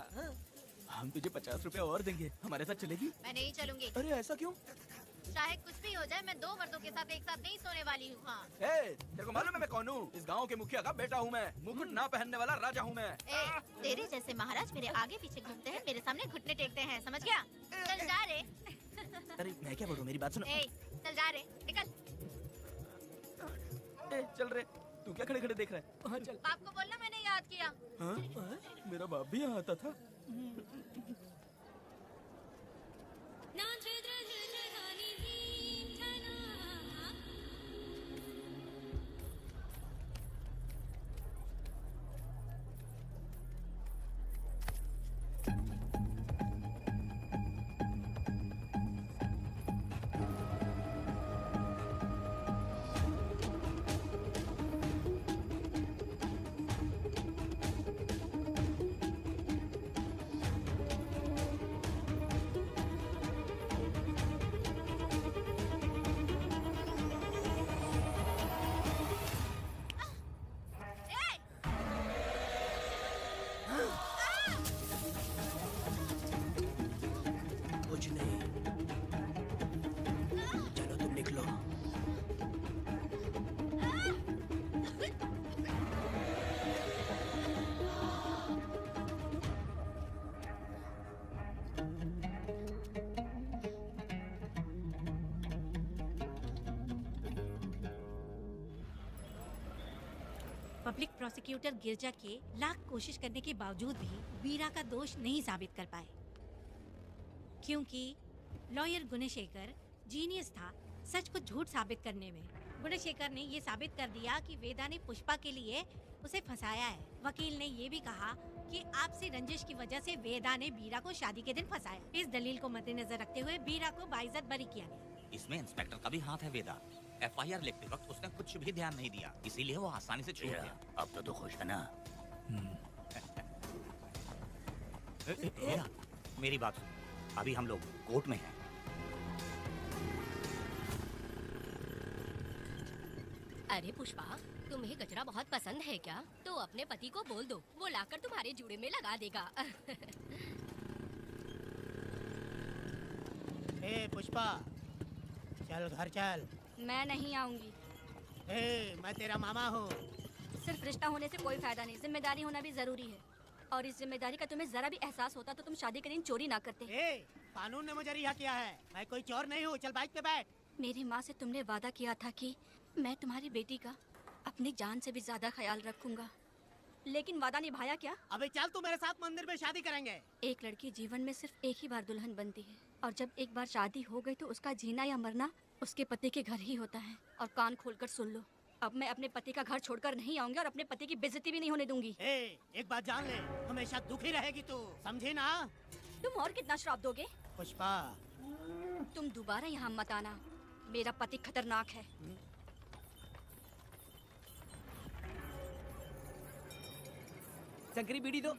हम तुझे 50 रुपए और देंगे, हमारे साथ चलेगी? मैं नहीं चलूंगी। अरे ऐसा क्यों? चाहे कुछ भी हो जाए, मैं 2 मर्दों के साथ एक साथ नहीं सोने वाली हूँ। हाँ। तेरे को मालूम है मैं कौन हूँ? इस गांव के मुखिया का बेटा हूँ मैं। मुकुट ना पहनने वाला राजा हूँ मैं। तेरे जैसे महाराज मेरे आगे पीछे घूमते हैं, मेरे सामने घुटने टेकते हैं, समझ गया? चल जा रे। अरे मैं क्या बोलूँ, मेरी बात सुनो। चल जा रे, निकल। चल रे, तू क्या खड़े खड़े देख रहा है? हाँ चल। बाप को बोलना मैंने याद किया। हाँ? मेरा बाप भी यहाँ आता था। पब्लिक प्रोसिक्यूटर गिरजा के लाख कोशिश करने के बावजूद भी वीरा का दोष नहीं साबित कर पाए, क्योंकि लॉयर गुणशेखर जीनियस था सच को झूठ साबित करने में। गुणशेखर ने ये साबित कर दिया कि वेदा ने पुष्पा के लिए उसे फंसाया है। वकील ने ये भी कहा कि आपसे रंजिश की वजह से वेदा ने वीरा को शादी के दिन फंसाया। इस दलील को मद्देनजर रखते हुए वीरा को बाइज्जत बरी किया गया। इसमें इंस्पेक्टर का भी हाथ है वेदा। एफआईआर लिखते वक्त उसने कुछ भी ध्यान नहीं दिया, इसीलिए वो आसानी से छूट गया। अब तो तू खुश है ना? वेदा, मेरी बात सुन, अभी हम लोग कोर्ट में हैं। अरे पुष्पा, तुम्हें गजरा बहुत पसंद है क्या? तो अपने पति को बोल दो, वो लाकर तुम्हारे जूड़े में लगा देगा। ए पुष्पा, चल घर चल। मैं नहीं आऊंगी। मैं तेरा मामा हूँ। सिर्फ रिश्ता होने से कोई फायदा नहीं, जिम्मेदारी होना भी जरूरी है। और इस जिम्मेदारी का तुम्हें जरा भी एहसास होता तो तुम शादी के दिन चोरी ना करते। कानून ने मुझे रिहा किया है, मैं कोई चोर नहीं हूँ। चल बाइक पे बैठ। मेरी माँ से तुमने वादा किया था कि मैं तुम्हारी बेटी का अपनी जान से भी ज्यादा ख्याल रखूंगा, लेकिन वादा निभाया क्या? अबे चल, तू मेरे साथ मंदिर में शादी करेंगे। एक लड़की जीवन में सिर्फ एक ही बार दुल्हन बनती है, और जब एक बार शादी हो गई तो उसका जीना या मरना उसके पति के घर ही होता है। और कान खोलकर सुन लो, अब मैं अपने पति का घर छोड़कर नहीं आऊंगी और अपने पति की बेइज्जती भी नहीं होने दूंगी। एक बात जान ले, हमेशा दुखी रहेगी तू, समझी ना? तुम और कितना श्राप दोगे? पुष्पा, तुम दोबारा यहाँ मत आना, मेरा पति खतरनाक है। शंकरी बीड़ी दो।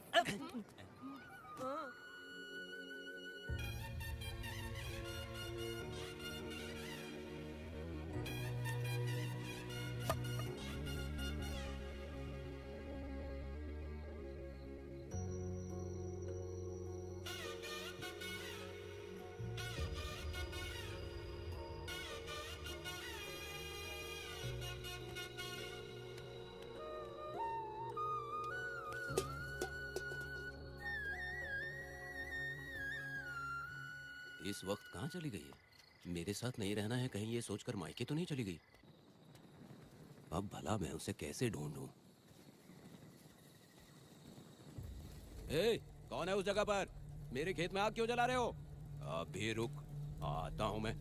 इस वक्त कहाँ चली गई है? मेरे साथ नहीं रहना है कहीं ये सोचकर मायके तो नहीं चली गई? अब भला मैं उसे कैसे ढूंढूं? कौन है उस जगह पर? मेरे खेत में आग क्यों जला रहे हो? अभी रुक, आता हूँ मैं।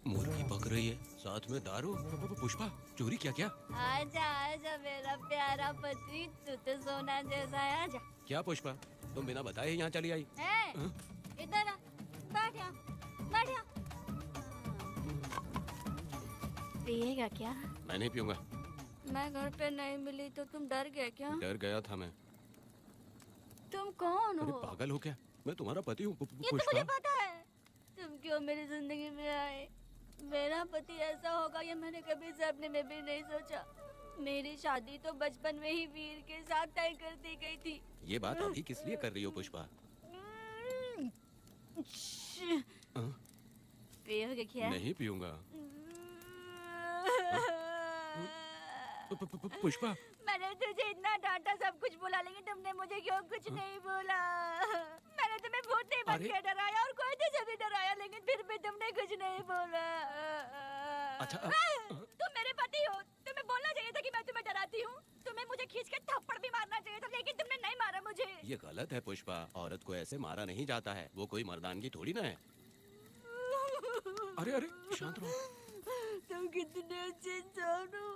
मुर्गी पक रही है, साथ में दारू। पुष्पा, चोरी क्या? आजा आजा मेरा प्यारा पति, तू तो सोना जैसा है। आजा। क्या पुष्पा, तुम बिना बताए यहाँ चली आई? इधर आ, बैठ यहाँ, बैठ यहाँ। पिएगा क्या? मैं नहीं पीऊंगा। मैं घर पे नहीं मिली तो तुम डर गए क्या? डर गया था मैं। तुम कौन हो? अरे पागल हो क्या? मैं तुम्हारा पति हूँ। ये तो मुझे पता है। तुम क्यों मेरी जिंदगी में आए? मेरा पति ऐसा होगा ये मैंने कभी सपने में भी नहीं सोचा। मेरी शादी तो बचपन में ही वीर के साथ तय कर दी गई थी। ये बात अभी किस लिए कर रही हो पुष्पा? पियोगे क्या? नहीं पीऊंगा। पुष्पा, मैंने तुझे इतना डांटा, सब कुछ बोला, लेकिन तुमने मुझे क्यों कुछ नहीं बोला? मैंने तुम्हें भूत नहीं बन के डराया और कोई तुझे भी डराया, लेकिन फिर भी तुमने कुछ नहीं बोला। अच्छा, तुम मेरे पति हो, तुम्हें बोलना चाहिए था कि मैं तुम्हें डराती हूँ। तुम्हें मुझे खींच के थप्पड़ भी मारना चाहिए था, लेकिन तुमने नहीं मारा मुझे। ये गलत है पुष्पा, औरत को ऐसे मारा नहीं जाता है, वो कोई मर्दानगी थोड़ी ना है। अरे शांत रहो। तुम कितने अच्छे इंसान हो।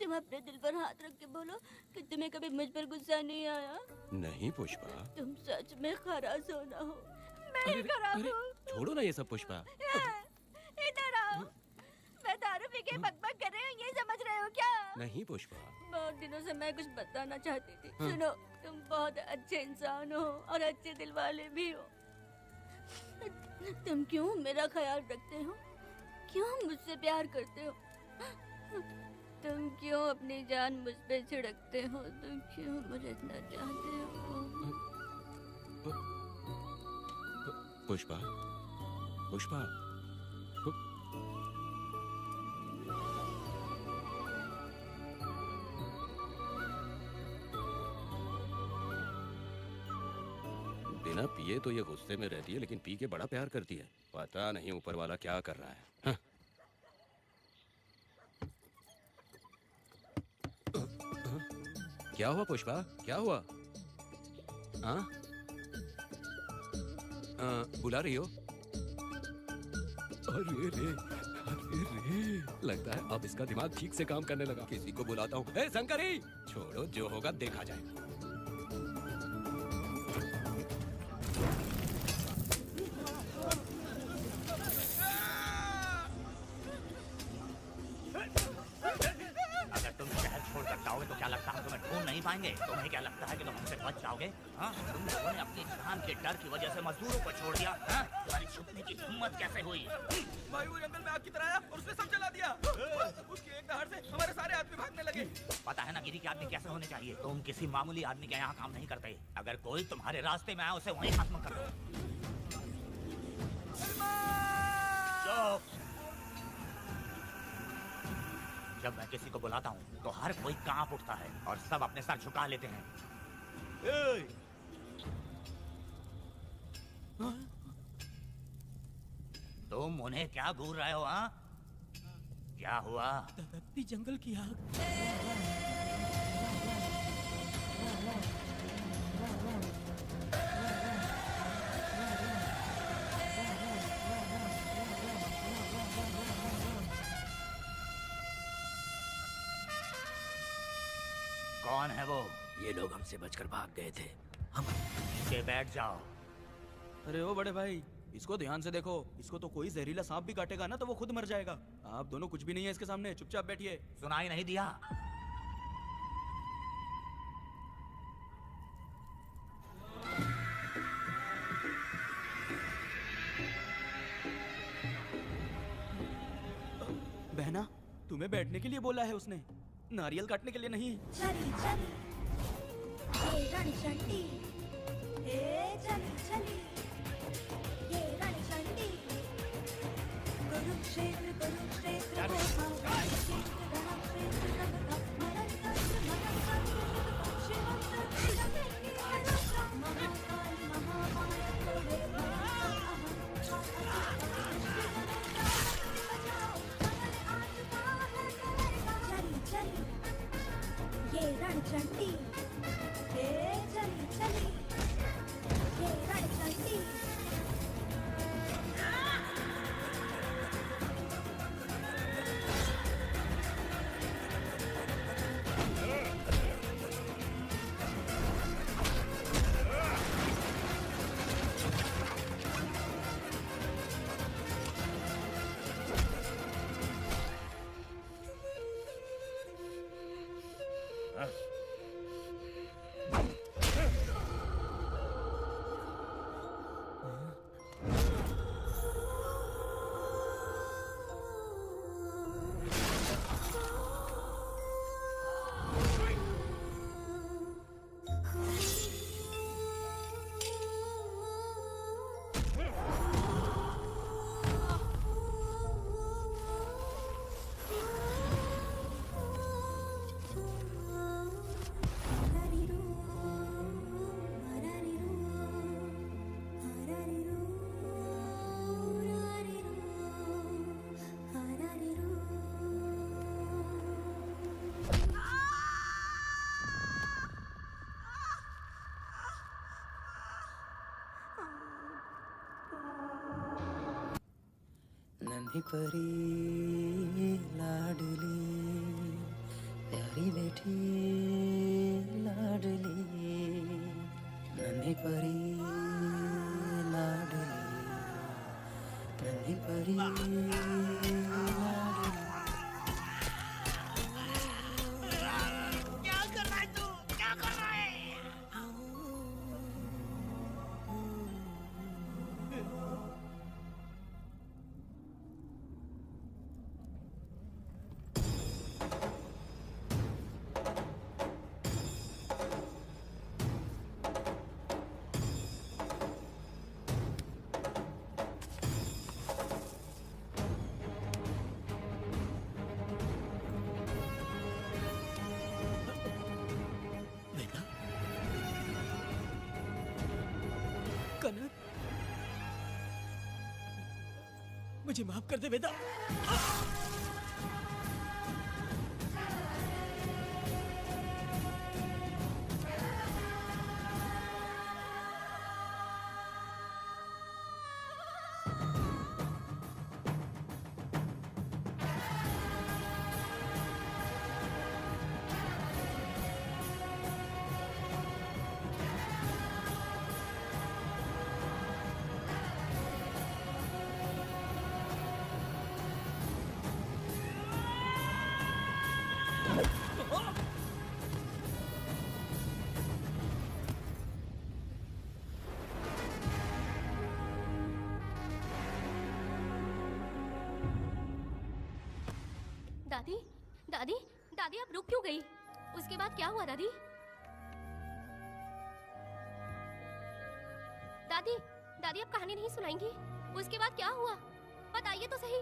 तुम अपने दिल पर हाथ रख के बोलो कि तुम्हें कभी मुझ पर गुस्सा नहीं आया। नहीं पुष्पा, तुम सच में खरा सोना हो। मैं ही खराब हूँ। छोड़ो ना ये सब पुष्पा। इधर आओ। मैं दारू पी के बकबक कर रही हूँ, ये समझ रहे हो क्या? नहीं पुष्पा, बहुत दिनों से मैं कुछ बताना चाहती थी। सुनो, तुम बहुत अच्छे इंसान हो और अच्छे दिल वाले भी हो। तुम क्यों मेरा ख्याल रखते हो? क्यों मुझसे प्यार करते हो? तुम क्यों अपनी जान मुझ पे छिड़कते हो? तुम क्यों मुझे इतना चाहते हो? पुष्पा, पुष्पा, बिना पिए तो ये गुस्से में रहती है, लेकिन पी के बड़ा प्यार करती है। पता नहीं ऊपर वाला क्या कर रहा है। क्या हुआ पुष्पा, क्या हुआ? हाँ? बुला रही हो? अरे रे, लगता है अब इसका दिमाग ठीक से काम करने लगा। किसी को बुलाता हूँ। ए शंकरी, छोड़ो, जो होगा देखा जाएगा। अगर तुम शहर छोड़कर जाओगे तो क्या लगता है तुम्हें ढूंढ नहीं पाएंगे? तुम्हें क्या लगता है कि तुम हमसे बच जाओगे? हाँ? तुम लोगों ने अपनी जान के डर की वजह से मजदूरों को छोड़ दिया। हाँ? तुम्हारी छुपने की हिम्मत कैसे हुई? भाई वो जंगल में आग की तरह आया और उसने सब जला दिया। उसकी एक दहाड़ से हमारे सारे आदमी भागने लगे। पता है ना गिरी के आदमी कैसे होने चाहिए? तुम किसी मामूली आदमी के यहाँ काम नहीं करते। अगर कोई तुम्हारे रास्ते में आए उसे वहीं खत्म कर दो। चुप। जब मैं किसी को बुलाता हूँ तो हर कोई कांप उठता है और सब अपने सर झुका लेते हैं। तुम उन्हें क्या घूर रहे हो? हाँ? क्या हुआ? धधकती जंगल की आग। कौन है वो? ये लोग हमसे बचकर भाग गए थे। हम नीचे बैठ जाओ। अरे ओ बड़े भाई, इसको ध्यान से देखो। इसको तो कोई जहरीला सांप भी काटेगा ना तो वो खुद मर जाएगा। आप दोनों कुछ भी नहीं है इसके सामने, चुपचाप बैठिए। सुनाई नहीं दिया? बहना, तुम्हें बैठने के लिए बोला है उसने, नारियल काटने के लिए नहीं। चली चली ये रणचंडी, चली चली ये रणचंडी, कुरुक्षेत्र कुरुक्षेत्र ये रणचंडी, चली चली ये रणचंडी। नन्ही परी लाडली, प्यारी बेटी लाडली, नन्ही परी लाडली, नन्ही परी लाडली। क्या कर रहा है तू? क्या कर रहा है? कनक, मुझे माफ कर दे बेटा। दादी आप रुक क्यों गई? उसके बाद क्या हुआ दादी? दादी दादी आप कहानी नहीं सुनाएंगी? उसके बाद क्या हुआ बताइए तो सही।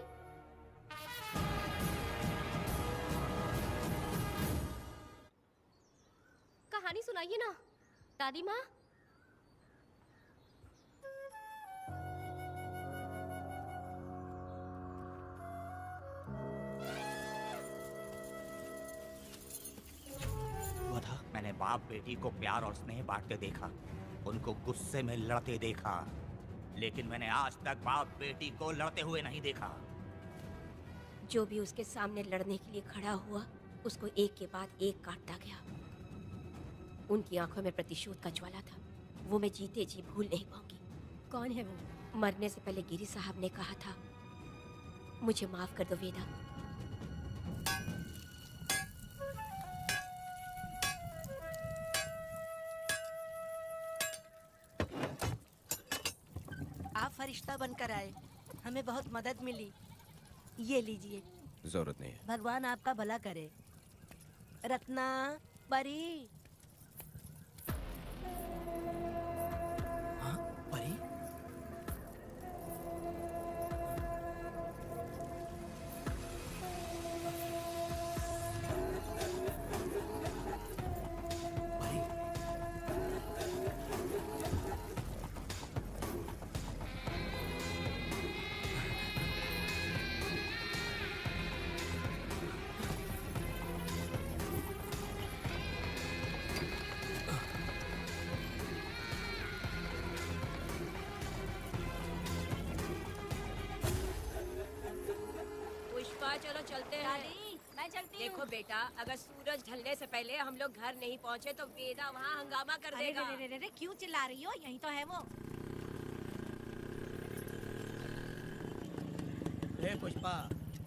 कहानी सुनाइए ना दादी माँ। मैंने बाप बेटी को प्यार और स्नेह बांटते देखा, उनको गुस्से में लड़ते देखा, लेकिन मैंने आज तक बाप बेटी को लड़ते हुए नहीं देखा। जो भी उसके सामने लड़ने के लिए खड़ा हुआ उसको एक के बाद एक काटता गया। उनकी आंखों में प्रतिशोध का ज्वाला था, वो मैं जीते जी भूल नहीं पाऊंगी। कौन है वो? मरने से पहले गिरी साहब ने कहा था, मुझे माफ कर दो वेदा। आप फरिश्ता बनकर आए, हमें बहुत मदद मिली। ये लीजिए। जरूरत नहीं है। भगवान आपका भला करे। रत्ना, परी। हाँ, परी? पुष्पा चलो चलते हैं। मैं चलती हूँ। देखो बेटा, अगर सूरज ढलने से पहले हम लोग घर नहीं पहुँचे तो वेदा वहाँ हंगामा कर अरे देगा। रे रे रे, क्यों चिल्ला रही हो? यही तो है वो। हे पुष्पा,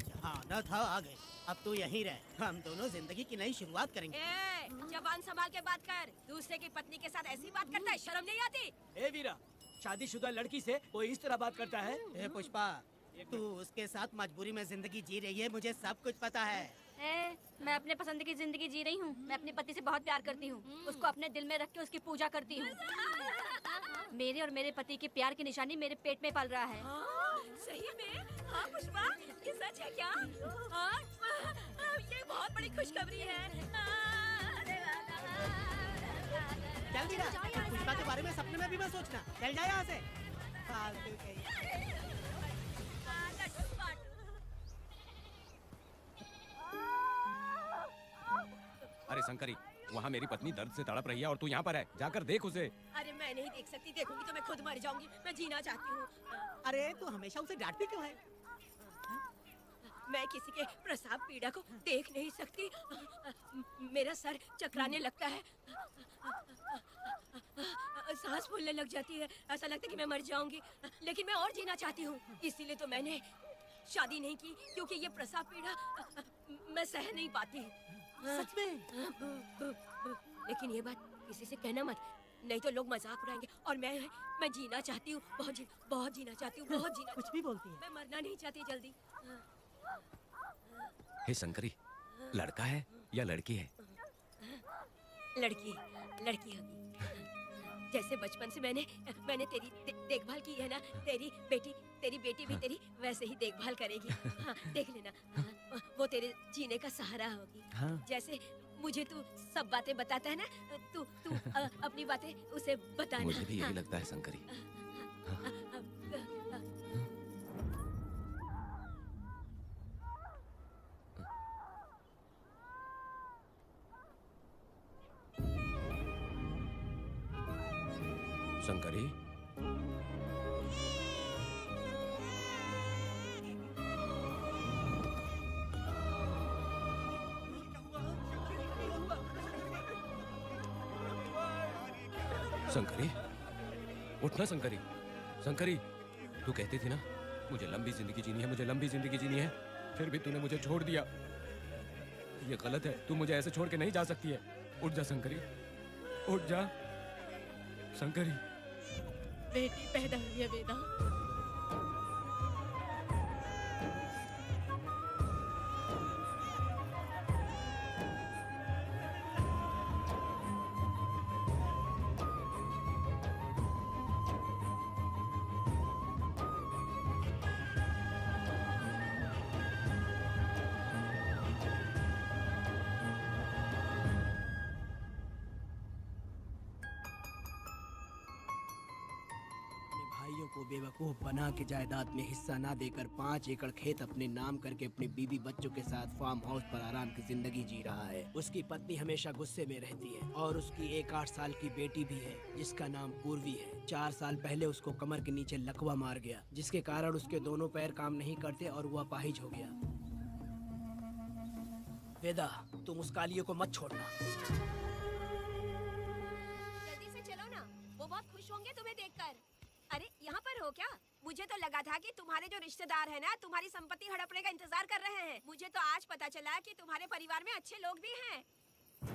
जहाँ आना था आ गए, अब तू यहीं रह। हम दोनों जिंदगी की नई शुरुआत करेंगे। ए, जबान संभाल के बात कर। दूसरे की पत्नी के साथ ऐसी बात करता है, शर्म नहीं आती? ए वीरा, शादीशुदा लड़की से कोई इस तरह बात करता है? हे पुष्पा, तू उसके साथ मजबूरी में जिंदगी जी रही है, मुझे सब कुछ पता है। मैं अपने पसंद की जिंदगी जी रही हूँ। मैं अपने पति से बहुत प्यार करती हूँ, उसको अपने दिल में रख के उसकी पूजा करती हूँ। मेरे और मेरे पति के प्यार की निशानी मेरे पेट में पल रहा है। सही में? हाँ पुष्पा, ये सच है क्या? हाँ, ये बहुत बड़ी खुशखबरी है। चल वीरा, पुष्पा के बारे में सपने में भी मत सोचना। चल जा यहाँ से। फालतू कहीं। अरे शंकरी, वहाँ मेरी पत्नी दर्द से तड़प रही है और तू यहाँ पर है, जाकर देख उसे। अरे मैं नहीं देख सकती, देखूंगी तो मैं खुद मर जाऊंगी। मैं जीना चाहती हूँ। अरे तू हमेशा उसे डांटती क्यों है? मैं किसी के प्रसाव पीड़ा को देख नहीं सकती। मेरा सर चकराने लगता है, सांस फूलने लग जाती है, ऐसा लगता है कि मैं मर जाऊंगी। लेकिन मैं और जीना चाहती हूँ, इसीलिए तो मैंने शादी नहीं की, क्योंकि ये प्रसाव पीड़ा मैं सह नहीं पाती। सच में? लेकिन ये बात किसी से कहना मत, नहीं तो लोग मजाक उड़ाएंगे। और मैं जीना चाहती हूँ, बहुत जीना चाहती हूँ, बहुत जीना। कुछ भी बोलती है। मैं मरना नहीं चाहती जल्दी। हे शंकरी, लड़का है या लड़की है? लड़की होगी। जैसे बचपन से मैंने तेरी देखभाल की है ना, तेरी बेटी भी तेरी वैसे ही देखभाल करेगी। हाँ, देख लेना, वो तेरे जीने का सहारा होगी। हाँ। जैसे मुझे तू सब बातें बताता है ना, तू अपनी बातें उसे बताना। मुझे भी यही लगता है शंकरी। शंकरी, शंकरी, उठना शंकरी। शंकरी, तू कहती थी ना मुझे लंबी जिंदगी जीनी है, मुझे लंबी जिंदगी जीनी है, फिर भी तूने मुझे छोड़ दिया। ये गलत है, तू मुझे ऐसे छोड़ के नहीं जा सकती है। उठ जा शंकरी, उठ जा शंकरी। बेटी पैदा हुई है वेदा। को बेवकूफ बना के जायदाद में हिस्सा ना देकर 5 एकड़ खेत अपने नाम करके अपनी बीवी बच्चों के साथ फार्म हाउस पर आराम की जिंदगी जी रहा है। उसकी पत्नी हमेशा गुस्से में रहती है और उसकी एक 8 साल की बेटी भी है जिसका नाम पूर्वी है। 4 साल पहले उसको कमर के नीचे लकवा मार गया, जिसके कारण उसके दोनों पैर काम नहीं करते और वो अपाहिज हो गया। वेदा, तुम उस कालियों को मत छोड़ना। जल्दी से चलो ना, वो बहुत खुश होंगे तुम्हें देखकर। अरे यहाँ पर हो क्या? मुझे तो लगा था कि तुम्हारे जो रिश्तेदार हैं ना तुम्हारी संपत्ति हड़पने का इंतजार कर रहे हैं। मुझे तो आज पता चला कि तुम्हारे परिवार में अच्छे लोग भी हैं।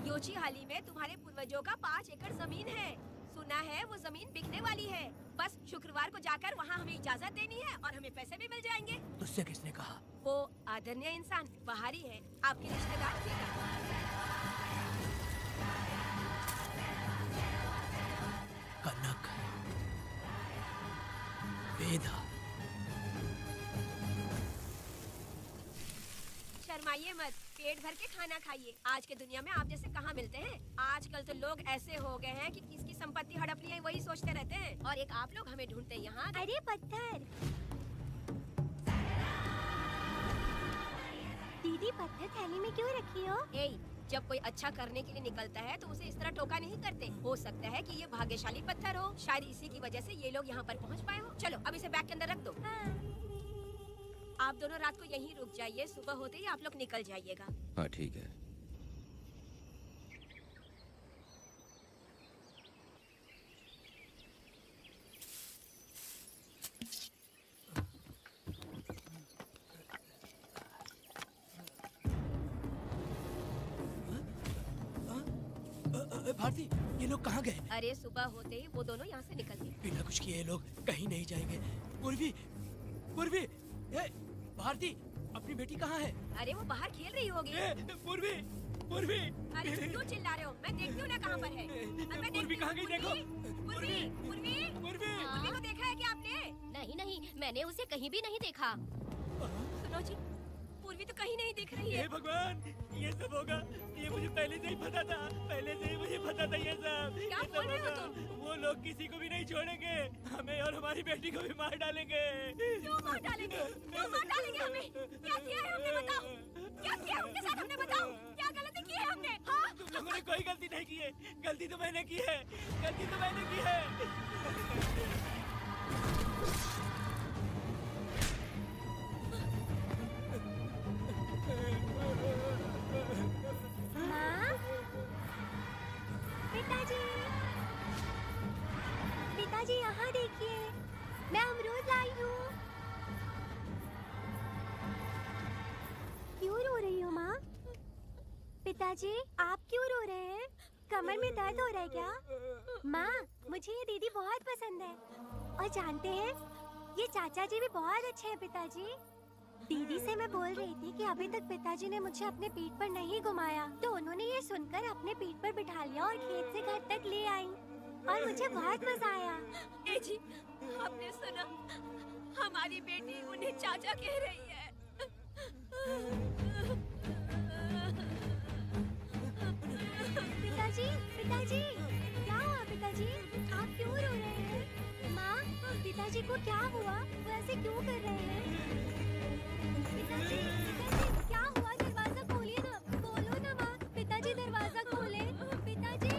योची हाली में तुम्हारे पूर्वजों का 5 एकड़ जमीन है। सुना है वो जमीन बिकने वाली है। बस शुक्रवार को जाकर वहाँ हमें इजाजत देनी है और हमें पैसे भी मिल जाएंगे। तुझसे किसने कहा? वो आदरणीय इंसान बाहरी है, आपके रिश्तेदार थे। कनक, वेदा, शर्माइए मत, पेट भर के खाना खाइए। आज के दुनिया में आप जैसे कहाँ मिलते हैं। आजकल तो लोग ऐसे हो गए हैं कि किसकी संपत्ति हड़प ली है वही सोचते रहते हैं, और एक आप लोग हमें ढूंढते यहाँ। अरे पत्थर, दीदी पत्थर थैली में क्यों रखी हो? जब कोई अच्छा करने के लिए निकलता है तो उसे इस तरह टोका नहीं करते। हो सकता है कि ये भाग्यशाली पत्थर हो, शायद इसी की वजह से ये लोग यहाँ पर पहुँच पाए हो। चलो अब इसे बैग के अंदर रख दो। आप दोनों रात को यहीं रुक जाइए, सुबह होते ही आप लोग निकल जाइएगा। हाँ ठीक है। भारती, ये लोग कहाँ गए? अरे सुबह होते ही वो दोनों यहाँ से निकल गए। बिना कुछ किए ये लोग कहीं नहीं जाएंगे। पूर्वी, पूर्वी, भारती, अपनी बेटी कहाँ है? अरे वो बाहर खेल रही होगी। पूर्वी, पूर्वी। अरे क्यों चिल्ला रहे हो? मैं देखती हूँ ना कहाँ पर है। पूर्वी कहाँ गई देखो। पूर्वी, पूर्वी, पूर्वी को देखा है क्या आपने? नहीं, मैंने उसे कहीं भी नहीं देखा। सुनो जी, पूर्वी तो कहीं नहीं दिख रही है। हे भगवान, ये सब होगा, ये मुझे पहले से ही पता था। पहले से ही मुझे पता था ये सब। क्या बोल रहे हो तुम? वो लोग किसी को भी नहीं छोड़ेंगे, हमें और हमारी बेटी को भी मार डालेंगे। क्यों मार डालेंगे? क्यों मार डालेंगे हमें? क्या किया है हमने बताओ? क्या किया उनके साथ हमने बताओ? क्या गलती की है हमने? हाँ? तुम लोगों ने कोई गलती नहीं की है। गलती तो मैंने की है, गलती तो मैंने की है। माँ, पिताजी, पिताजी यहाँ देखिए, मैं अमरूद लाई हूँ। क्यों रो रही हो माँ? पिताजी, आप क्यों रो रहे हैं? कमर में दर्द हो रहा है क्या? माँ, मुझे ये दीदी बहुत पसंद है। और जानते हैं, ये चाचा जी भी बहुत अच्छे हैं पिताजी। दीदी से मैं बोल रही थी कि अभी तक पिताजी ने मुझे अपने पीठ पर नहीं घुमाया, तो उन्होंने ये सुनकर अपने पीठ पर बिठा लिया और खेत से घर तक ले आई और मुझे बहुत मजा आया। ए जी, आपने सुना? हमारी बेटी उन्हें चाचा कह रही है। पिताजी, पिताजी, क्या हुआ पिताजी? आप क्यों रो रहे हैं? माँ, पिताजी को क्या हुआ? वो ऐसे क्यों कर रहे हैं? पिताजी, पिताजी, क्या हुआ? दरवाजा खोलिए ना, बोलो ना माँ। पिताजी दरवाजा खोले। पिताजी,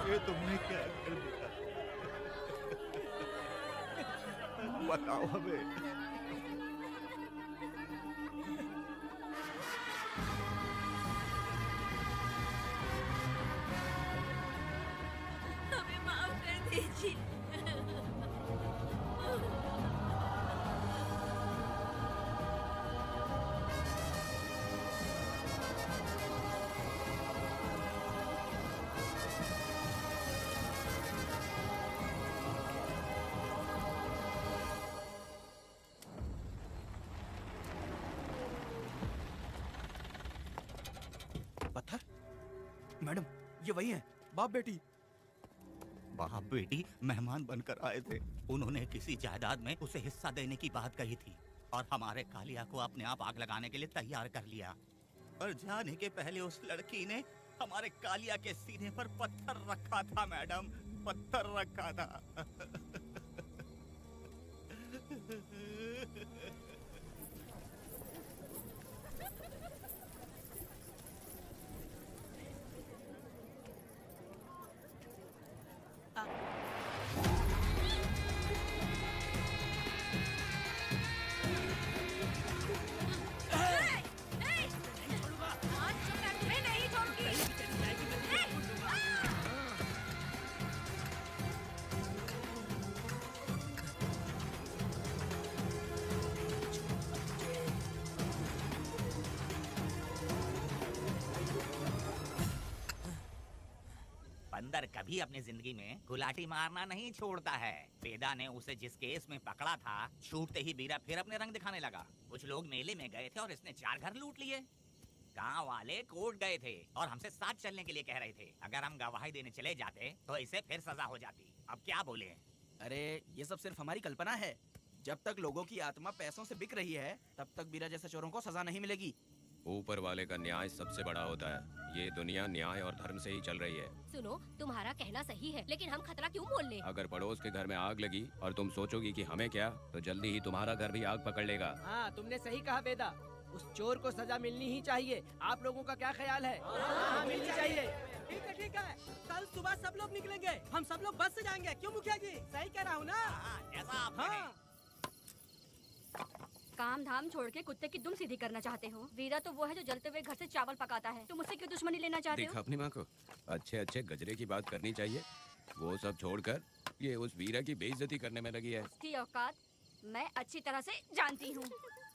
ये तुमने क्या कर दिया? बताओ हमें। ये वही है, बाप बेटी। बाप बेटी मेहमान बनकर आए थे। उन्होंने किसी जायदाद में उसे हिस्सा देने की बात कही थी और हमारे कालिया को अपने आप आग लगाने के लिए तैयार कर लिया। पर जाने के पहले उस लड़की ने हमारे कालिया के सीने पर पत्थर रखा था मैडम, पत्थर रखा था। बंदर कभी अपनी जिंदगी में गुलाटी मारना नहीं छोड़ता है। वेदा ने उसे जिस केस में पकड़ा था, छूटते ही बीरा फिर अपने रंग दिखाने लगा। कुछ लोग मेले में गए थे और इसने 4 घर लूट लिए। गांव वाले कोर्ट गए थे और हमसे साथ चलने के लिए कह रहे थे। अगर हम गवाही देने चले जाते तो इसे फिर सजा हो जाती। अब क्या बोले? अरे ये सब सिर्फ हमारी कल्पना है। जब तक लोगों की आत्मा पैसों से बिक रही है, तब तक बीरा जैसे चोरों को सजा नहीं मिलेगी। ऊपर वाले का न्याय सबसे बड़ा होता है। ये दुनिया न्याय और धर्म से ही चल रही है। सुनो, तुम्हारा कहना सही है, लेकिन हम खतरा क्यों मोल लें? अगर पड़ोस के घर में आग लगी और तुम सोचोगी कि हमें क्या, तो जल्दी ही तुम्हारा घर भी आग पकड़ लेगा। हाँ, तुमने सही कहा बेदा। उस चोर को सजा मिलनी ही चाहिए। आप लोगों का क्या ख्याल है? हाँ, मिलनी चाहिए। ठीक है। कल सुबह सब लोग निकलेंगे। हम सब लोग बस से जाएंगे। क्यों मुखिया जी? सही कह रहा हूँ ना? हाँ। काम धाम छोड़ के कुत्ते की दुम सीधी करना चाहते हो? वीरा तो वो है जो जलते हुए घर से चावल पकाता है। तुम उससे क्यों दुश्मनी लेना चाहते हो? देखा अपनी माँ को, अच्छे अच्छे गजरे की बात करनी चाहिए। वो सब छोड़कर ये उस वीरा की बेइज्जती करने में लगी है। उसकी औकात मैं अच्छी तरह से जानती हूँ।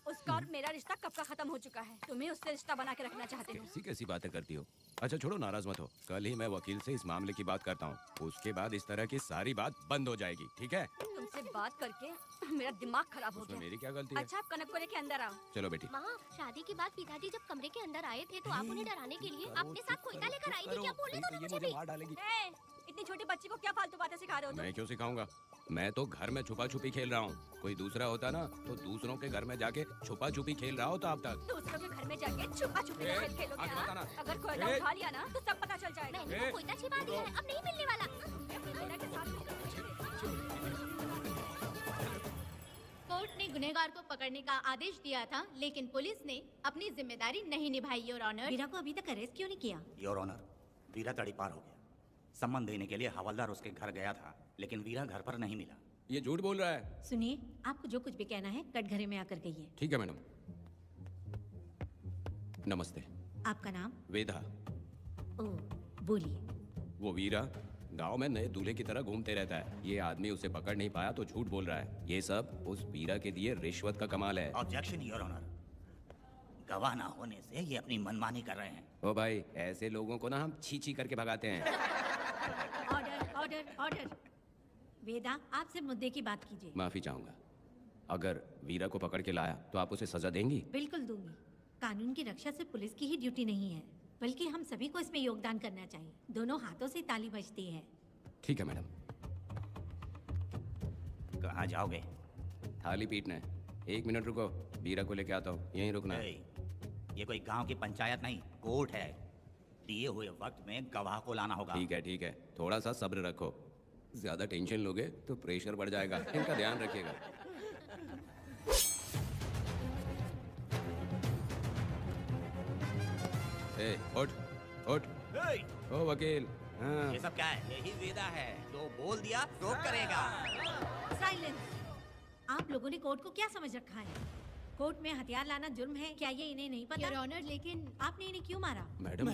उसका और मेरा रिश्ता कब का खत्म हो चुका है। तुम्हें उससे रिश्ता बना के रखना चाहते हो। कैसी कैसी बातें करती हो। अच्छा छोड़ो, नाराज मत हो। कल ही मैं वकील से इस मामले की बात करता हूँ। उसके बाद इस तरह की सारी बात बंद हो जाएगी, ठीक है? तुमसे बात करके मेरा दिमाग खराब हो गया। मेरी क्या गलती है? अच्छा, आप कनक को लेके अंदर आओ। चलो बेटी। माँ, शादी के बाद पिताजी जब कमरे के अंदर आए थे तो आप उन्हें डराने के लिए अपने साथ खोता लेकर आई थी। क्या बोले तो मुझे मार डालेगी। इतनी छोटी बच्ची को क्या फालतू बातें सिखा रहे हो तुम? मैं क्यों सिखाऊंगा? मैं तो घर में छुपा छुपी खेल रहा हूँ। कोई दूसरा होता ना तो दूसरों के घर में जाके छुपा छुपी खेल रहा होता अब तक। दूसरों के घर में जाके छुपा छुपी खेल खेलोगे? आगे बताना। अगर कोयला उठा लिया ना तो सब पता चल जाएगा। मैंने वो कोयता छिपा दिया है, अब नहीं मिलने वाला। कोर्ट ने गुनहगार को पकड़ने का आदेश दिया था, लेकिन पुलिस ने अपनी जिम्मेदारी नहीं निभाई। योर ऑनर, वीरा को अभी तक अरेस्ट क्यों नहीं किया? योर ऑनर, वीरा तड़ीपार हो गया। सम्मान देने के लिए हवलदार उसके घर गया था, लेकिन वीरा घर पर नहीं मिला। ये झूठ बोल रहा है। सुनिए, आपको जो कुछ भी कहना है कटघरे में आकर कहिए। ठीक है मैडम। नमस्ते। आपका नाम? वेदा। ओ, बोलिए। वो वीरा गांव में नए दूल्हे की तरह घूमते रहता है। ये आदमी उसे पकड़ नहीं पाया तो झूठ बोल रहा है। ये सब उस वीरा के दिए रिश्वत का कमाल है। ऑब्जेक्शन योर ऑनर, गवाह ना होने से ये अपनी मनमानी कर रहे हैं। ओ भाई, ऐसे लोगों को ना हम छी छी करके भगाते हैं। Order order order. वेदा, आपसे मुद्दे की बात कीजिए। माफी चाहूंगा। अगर वीरा को पकड़ के लाया तो आप उसे सजा देंगी? बिल्कुल दूंगी। कानून की रक्षा सिर्फ पुलिस की ही ड्यूटी नहीं है, बल्कि हम सभी को इसमें योगदान करना चाहिए। दोनों हाथों से ताली बजती है। ठीक है मैडम। कहाँ जाओगे? थाली पीटना है। 1 मिनट रुको, वीरा को लेके आता हूँ। यहीं रुकना है। ये कोई गांव की पंचायत नहीं, कोर्ट है। दिए हुए वक्त में गवाह को लाना होगा। ठीक है। थोड़ा सा सब्र रखो। ज्यादा टेंशन लोगे तो प्रेशर बढ़ जाएगा। इनका ध्यान रखिएगा। उठ। ओ वकील। हाँ। ये सब क्या है? यही वेदा है, जो बोल दिया तो करेगा। साइलेंस। आप लोगों ने कोर्ट को क्या समझ रखा है? कोर्ट में हथियार लाना जुर्म है, क्या ये इन्हें नहीं पता? योर ऑनर, लेकिन आपने इन्हें क्यों मारा? मैडम,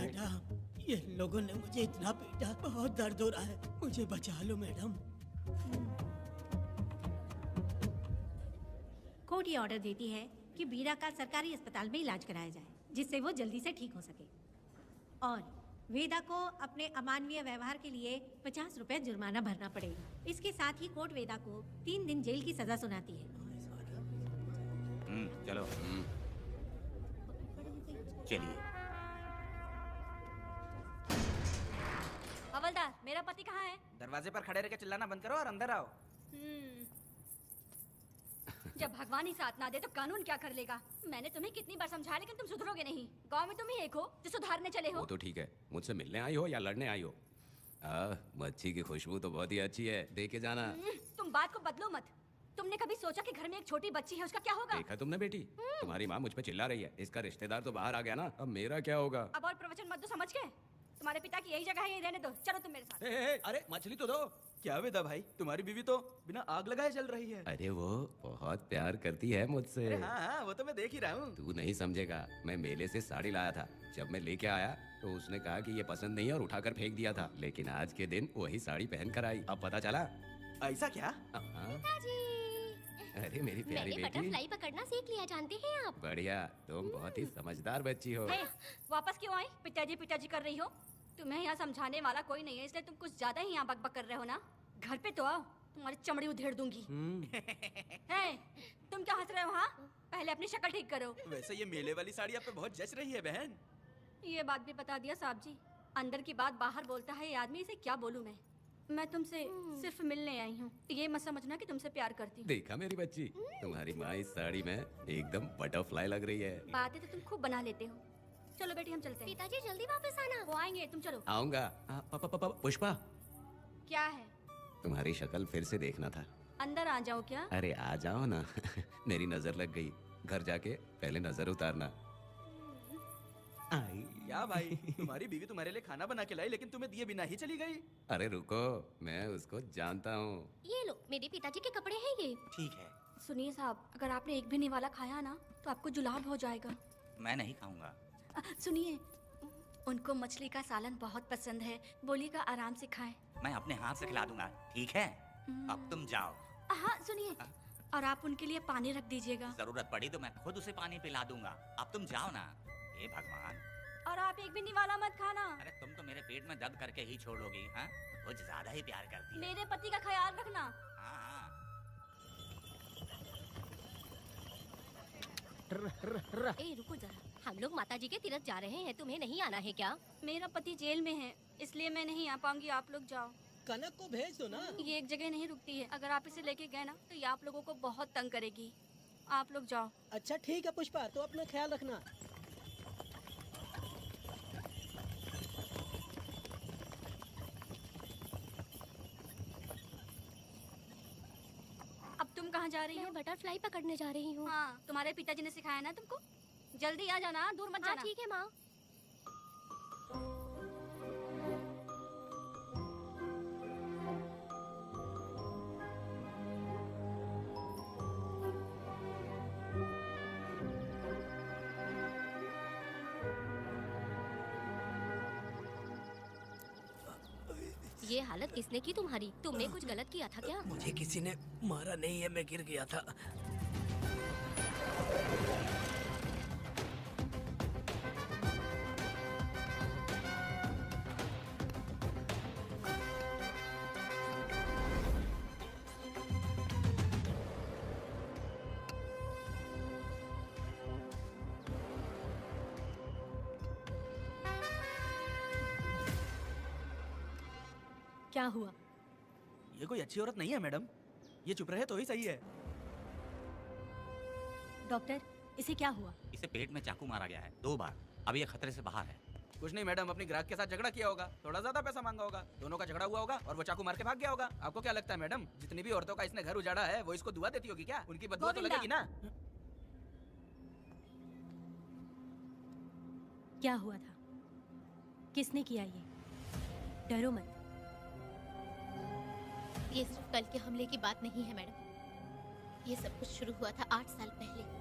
ये लोगों ने मुझे इतना पीटा, बहुत दर्द हो रहा है। मुझे बचा लो मैडम। कोर्ट ये ऑर्डर देती है कि वीरा का सरकारी अस्पताल में इलाज कराया जाए, जिससे वो जल्दी से ठीक हो सके। और वेदा को अपने अमानवीय व्यवहार के लिए 50 रुपए जुर्माना भरना पड़ेगा। इसके साथ ही कोर्ट वेदा को 3 दिन जेल की सजा सुनाती है। चलो। चलिए। हवलदार, मेरा पति कहाँ है? दरवाजे पर खड़े रह के चिल्लाना बंद करो और अंदर आओ। जब भगवान ही साथ ना दे तो कानून क्या कर लेगा? मैंने तुम्हें कितनी बार समझाया लेकिन तुम सुधरोगे नहीं। गांव में तुम ही एक हो जो सुधारने चले हो। वो तो ठीक है, मुझसे मिलने आई हो या लड़ने आई हो? मच्छी की खुशबू तो बहुत ही अच्छी है, दे के जाना। तुम बात को बदलो मत। तुमने कभी सोचा कि घर में एक छोटी बच्ची है, उसका क्या होगा? देखा तुमने बेटी, तुम्हारी माँ मुझ पे चिल्ला रही है। इसका रिश्तेदार तो बाहर आ गया ना, अब मेरा क्या होगा? अब और प्रवचन मत दो, समझ गए? तुम्हारे पिता की यही जगह है, यही रहने दो। चलो तुम मेरे साथ। अरे मछली तो दो। क्या वेदा भाई, तुम्हारी बीवी तो बिना आग लगाए जल रही है। अरे वो बहुत प्यार करती है मुझसे। हाँ, वो तो मैं देख ही रहा हूँ। तू नहीं समझेगा, मैं मेले से साड़ी लाया था। जब मैं लेके आया तो उसने कहा कि ये पसंद नहीं है और उठाकर फेंक दिया था। लेकिन आज के दिन वही साड़ी पहन कर आई। अब पता चला। ऐसा क्या? अरे मेरी प्यारी मैंने बेटी, बटरफ्लाई पकड़ना सीख लिया, जानते हैं आप? बढ़िया, तुम बहुत ही समझदार बच्ची हो। वापस क्यों आई? पिताजी कर रही हो? तुम्हें यहाँ समझाने वाला कोई नहीं है, इसलिए तुम कुछ ज्यादा ही यहाँ बकबक कर रहे हो ना। घर पे तो आओ, तुम्हारी चमड़ी उधेड़ दूंगी। तुम क्या हंस रहे हो? हाँ, पहले अपनी शक्ल ठीक करो। वैसे ये मेले वाली साड़ी आप पे बहुत जच रही है बहन। ये बात भी बता दिया साहब जी। अंदर की बात बाहर बोलता है ये आदमी, इसे क्या बोलूं मैं तुमसे सिर्फ मिलने आई हूँ। ये मत समझना कि तुमसे प्यार करती हूँ। देखा मेरी बच्ची, तुम्हारी माँ इस साड़ी में एकदम बटरफ्लाई लग रही है। बातें तो तुम खूब बना लेते हो। चलो बेटी हम चलते हैं। पिताजी जल्दी वापस आना। वो आएंगे, तुम चलो। आऊंगा। पुष्पा, क्या है? तुम्हारी शक्ल फिर से देखना था। अंदर आ जाओ क्या? अरे आ जाओ ना। मेरी नजर लग गई, घर जाके पहले नजर उतारना। क्या भाई, तुम्हारी बीवी तुम्हारे लिए खाना बना के लाई लेकिन तुम्हें दिए बिना ही चली गई। अरे रुको, मैं उसको जानता हूँ। ये लो, मेरे पिताजी के कपड़े हैं ये। ठीक है। सुनिए साहब, अगर आपने एक भी निवाला खाया ना तो आपको जुलाब हो जाएगा। मैं नहीं खाऊंगा। सुनिए, उनको मछली का सालन बहुत पसंद है, बोलिएगा आराम से खाएं। मैं अपने हाथ से खिला दूंगा, ठीक है? अब तुम जाओ। हाँ सुनिए, और आप उनके लिए पानी रख दीजिएगा। जरूरत पड़ी तो मैं खुद उसे पानी पिला दूंगा। अब तुम जाओ ना। हे भगवान। और आप एक भी निवाला मत खाना। अरे तुम तो मेरे पेट में दर्द करके ही छोड़ोगी, हाँ? कुछ ज्यादा ही प्यार करती है। मेरे पति का ख्याल रखना। हाँ। ए रुको जरा, हम लोग माताजी के तीर्थ जा रहे हैं, तुम्हें नहीं आना है क्या? मेरा पति जेल में है, इसलिए मैं नहीं आ पाऊंगी। आप लोग जाओ। कनक को भेज दो ना। ये एक जगह नहीं रुकती है, अगर आप इसे लेके गए ना तो ये आप लोगों को बहुत तंग करेगी। आप लोग जाओ। अच्छा ठीक है पुष्पा, तो अपना ख्याल रखना। अब तुम कहाँ जा रही हो? बटरफ्लाई पकड़ने जा रही हूँ। हाँ, तुम्हारे पिताजी ने सिखाया ना तुमको। जल्दी आ जाना, दूर मत जाना। ठीक है माँ। ये हालत किसने की तुम्हारी? तुमने कुछ गलत किया था क्या? मुझे किसी ने मारा नहीं है, मैं गिर गया था। क्या हुआ? ये कोई अच्छी औरत नहीं है मैडम, ये चुप रहे तो ही सही है। डॉक्टर, इसे क्या हुआ? इसे पेट में चाकू मारा गया है 2 बार। अब ये खतरे से बाहर है। कुछ नहीं मैडम, अपनी ग्राहक के साथ झगड़ा किया होगा, थोड़ा ज्यादा पैसा मांगा होगा, दोनों का झगड़ा हुआ होगा और वो चाकू मार के भाग गया होगा। आपको क्या लगता है मैडम, जितनी भी औरतों का इसने घर उजाड़ा है वो इसको दुआ देती होगी क्या? उनकी बददुआ तो लगेगी ना। क्या हुआ था? किसने किया ये? डरो मत। ये सिर्फ कल के हमले की बात नहीं है मैडम, ये सब कुछ शुरू हुआ था 8 साल पहले।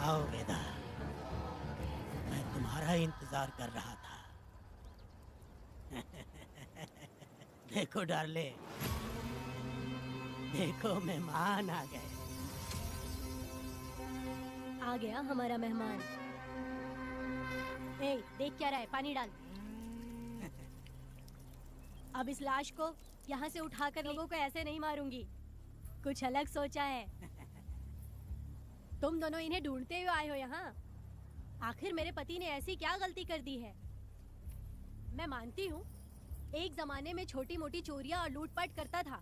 आओ वेदा, मैं तुम्हारा इंतजार कर रहा था। देखो डार्ले, देखो मेहमान आ गए। आ गया हमारा मेहमान। ए, देख क्या रहा है, पानी डाल। अब इस लाश को यहाँ से उठाकर लोगों को ऐसे नहीं मारूंगी, कुछ अलग सोचा है। तुम दोनों इन्हें ढूंढते हुए आए हो यहाँ। आखिर मेरे पति ने ऐसी क्या गलती कर दी है? मैं मानती हूँ एक जमाने में छोटी मोटी चोरियाँ और लूटपाट करता था,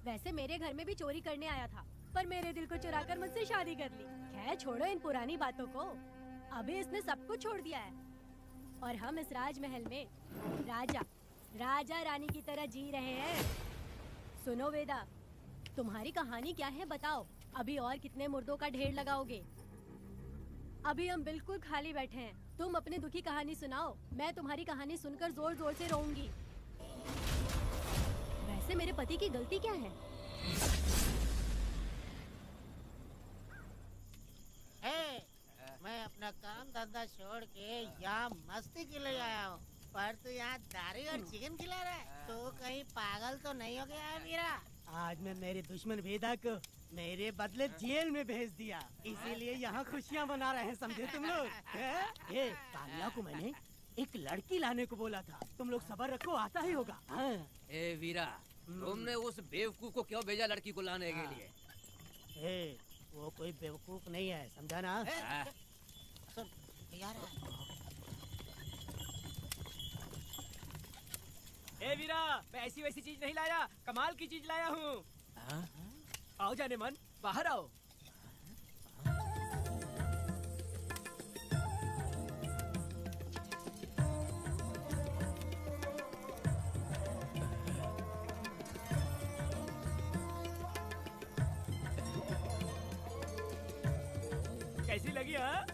वैसे मेरे घर में भी चोरी करने आया था, पर मेरे दिल को चुराकर मुझसे शादी कर ली। खैर छोड़ो इन पुरानी बातों को, अभी इसने सब कुछ छोड़ दिया है और हम इस राजमहल में राजा रानी की तरह जी रहे हैं। सुनो वेदा, तुम्हारी कहानी क्या है बताओ? अभी और कितने मुर्दों का ढेर लगाओगे? अभी हम बिल्कुल खाली बैठे हैं, तुम अपनी दुखी कहानी सुनाओ, मैं तुम्हारी कहानी सुनकर जोर जोर से रोऊंगी। वैसे मेरे पति की गलती क्या है? मैं अपना काम धंधा छोड़ के यहाँ मस्ती के लिए आया हूँ, पर तू यहाँ दारू और चिकन खिला रहा है, तो कहीं पागल तो नहीं हो गया है वीरा? आज मैं मेरे दुश्मन वेदा को मेरे बदले जेल में भेज दिया, इसीलिए यहाँ खुशियाँ मना रहे हैं, समझे तुम लोग? ये कालिया को मैंने एक लड़की लाने को बोला था, तुम लोग सब्र रखो, आता ही होगा। हाँ। ए वीरा, तुमने उस बेवकूफ को क्यों भेजा लड़की को लाने के लिए? वो कोई बेवकूफ नहीं है, समझा ना? सुन यार, ए वीरा, मैं ऐसी वैसी चीज नहीं लाया, कमाल की चीज लाया हूँ। आओ जाने मन, बाहर आओ। कैसी लगी? हाँ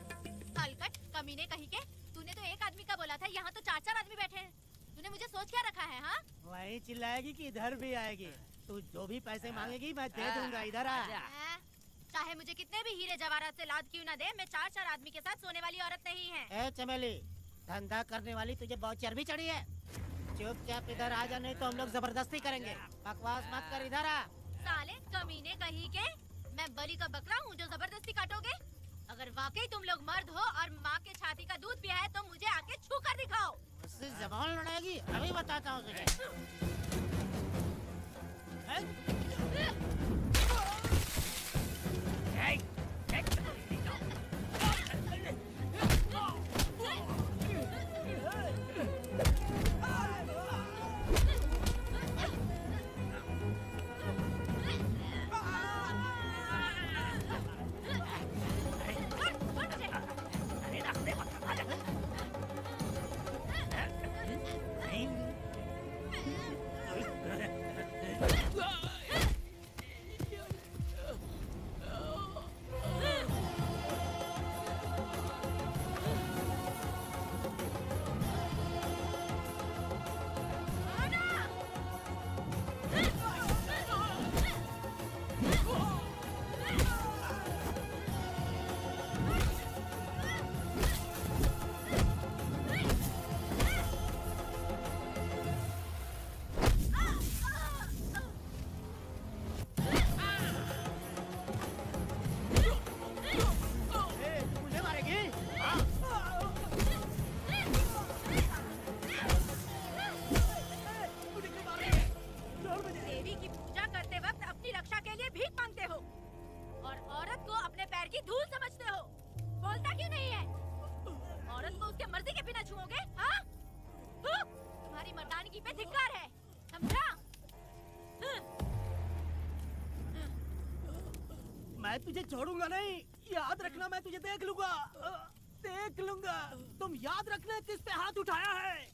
हलकट कमीने कहीं के, तूने तो एक आदमी का बोला था, यहाँ तो चार चार आदमी बैठे हैं। तूने मुझे सोच क्या रखा है? हाँ, वही चिल्लाएगी कि इधर भी आएगी? तू जो भी पैसे मांगेगी मैं दे दूंगा, इधर आ। चाहे मुझे कितने भी हीरे जवाहरात से लाद क्यों ना दे, मैं चार चार आदमी के साथ सोने वाली औरत नहीं है। ए चमेली, धंधा करने वाली तुझे बहुत चर्बी चढ़ी है, चुपचाप इधर आ जा, नहीं तो हम लोग जबरदस्ती करेंगे। बकवास मत कर, इधर आ। साले कमीने कहीं के, मैं बलि का बकरा हूँ जो जबरदस्ती काटोगे? अगर वाकई तुम लोग मर्द हो और माँ के छाती का दूध पिया है तो मुझे आके छू कर दिखाओ। मुझसे जबान लड़ाएगी? अभी बताता हूँ तुझे। देवी की पूजा करते वक्त अपनी रक्षा के लिए भीख मांगते हो और औरत को अपने पैर की धूल समझते हो। बोलता क्यों नहीं है? औरत को उसके मर्जी के बिना छुओगे? हाँ? तुम्हारी मर्दानगी पे धिक्कार है, समझा? मैं तुझे छोड़ूंगा नहीं, याद रखना, मैं तुझे देख लूंगा, देख लूंगा। तुम याद रखना किस पे हाथ उठाया है,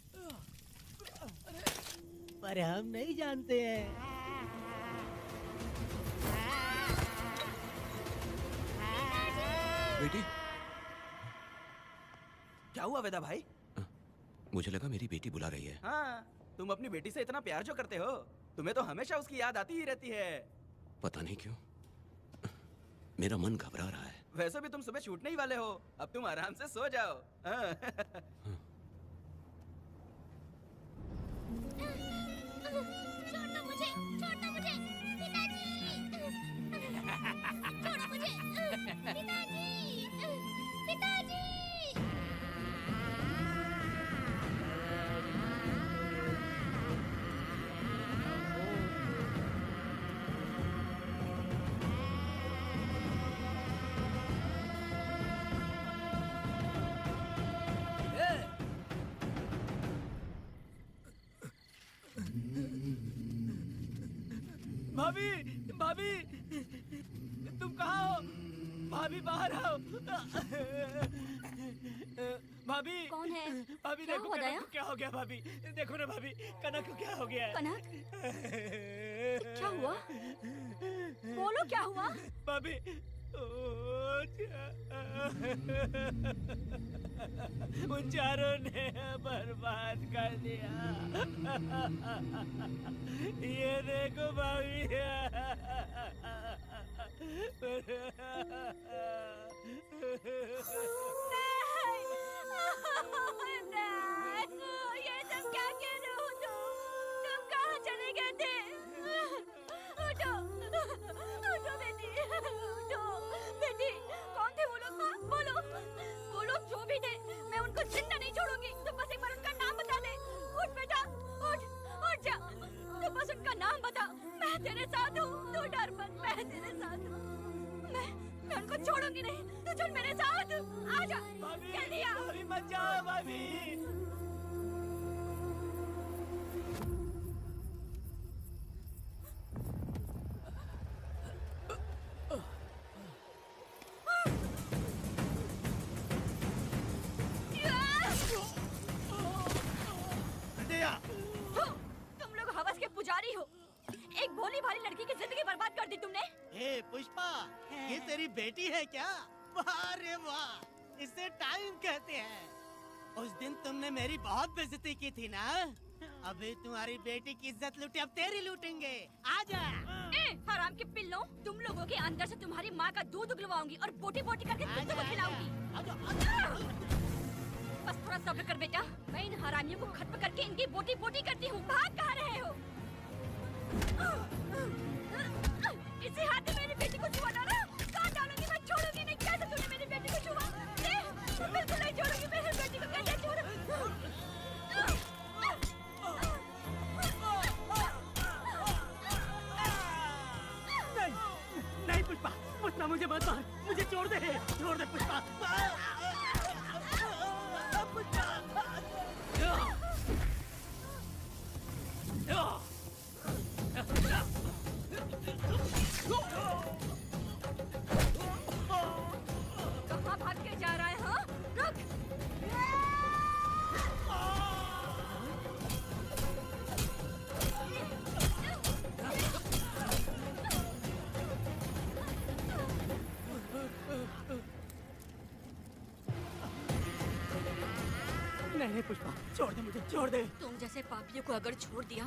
पर हम नहीं जानते हैं। बेटी, क्या हुआ वेदा भाई? मुझे लगा मेरी बेटी बुला रही है। हाँ, तुम अपनी बेटी से इतना प्यार जो करते हो, तुम्हें तो हमेशा उसकी याद आती ही रहती है। पता नहीं क्यों मेरा मन घबरा रहा है। वैसे भी तुम सुबह छूटने ही वाले हो, अब तुम आराम से सो जाओ। हाँ। छोड़ो मुझे, छोड़ो मुझे, पिताजी। छोड़ो मुझे, पिताजी, पिताजी। भाभी, भाभी, तुम कहाँ हो? भाभी बाहर आओ। भाभी कौन है? भाभी क्या देखो हुआ कनक दया? को क्या हो गया? भाभी देखो ना भाभी, कनक को क्या हो गया है? कनक? क्या हुआ? बोलो क्या हुआ? भाभी उन चारों ने बर्बाद कर दिया। ये देखो भाभी। ये सब क्या कह रहे हो तुम कहाँ चले गए थे? उठो, उठो बेटी, उठो बेटी। कौन थे वो लोग? बोलो, वो लोग जो भी थे, मैं उनको जिंदा नहीं छोड़ूंगी। तुम बस एक बार उनका नाम बता दे। उठ बेटा, उठ, उठ जा। तुम बस उनका नाम बता, मैं तेरे साथ हूँ। तू डर मत, मैं तेरे साथ हूँ। मैं उनको छोड़ूंगी नहीं। तू चल मेरे साथ, आजा जल्दी आ। भाभी मत जाओ भाभी। तुम लोग हवस के पुजारी हो। एक भोली भाली लड़की की जिंदगी बर्बाद कर दी तुमने। ए पुष्पा, ये तेरी बेटी है क्या? वाह रे वाह, इसे टाइम कहते हैं। उस दिन तुमने मेरी बहुत बेइज्जती की थी ना? अभी तुम्हारी बेटी की इज्जत लूटी, अब तेरी लूटेंगे। आजा। हराम के पिल्लों, तुम लोगों के अंदर से तुम्हारी माँ का दूध उगलवाऊंगी और बोटी बोटी करके तुमको खिलाऊंगी। बस थोड़ा सब्र कर बेटा, मैं इन हरामियों को खत्म करके इनकी बोटी बोटी करती हूँ। भाग कहाँ रहे हो? इसी हाथ में मेरी बेटी को छुआ डाला। काट डालूंगी, मैं छोड़ूंगी नहीं। कैसे तूने मेरी बेटी को छुआ? बिल्कुल नहीं छोड़ूंगी मेरी बेटी को। कैसे छोड़ूं? नहीं पुष्पा, पुष्पा मुझे मत मार, मुझे छोड़ दे पुष्पा। कहाँ भाग के जा रहा है? हाँ, रुक। नहीं पुष्पा, छोड़ दे मुझे, छोड़ दे। तुम जैसे पापियों को अगर छोड़ दिया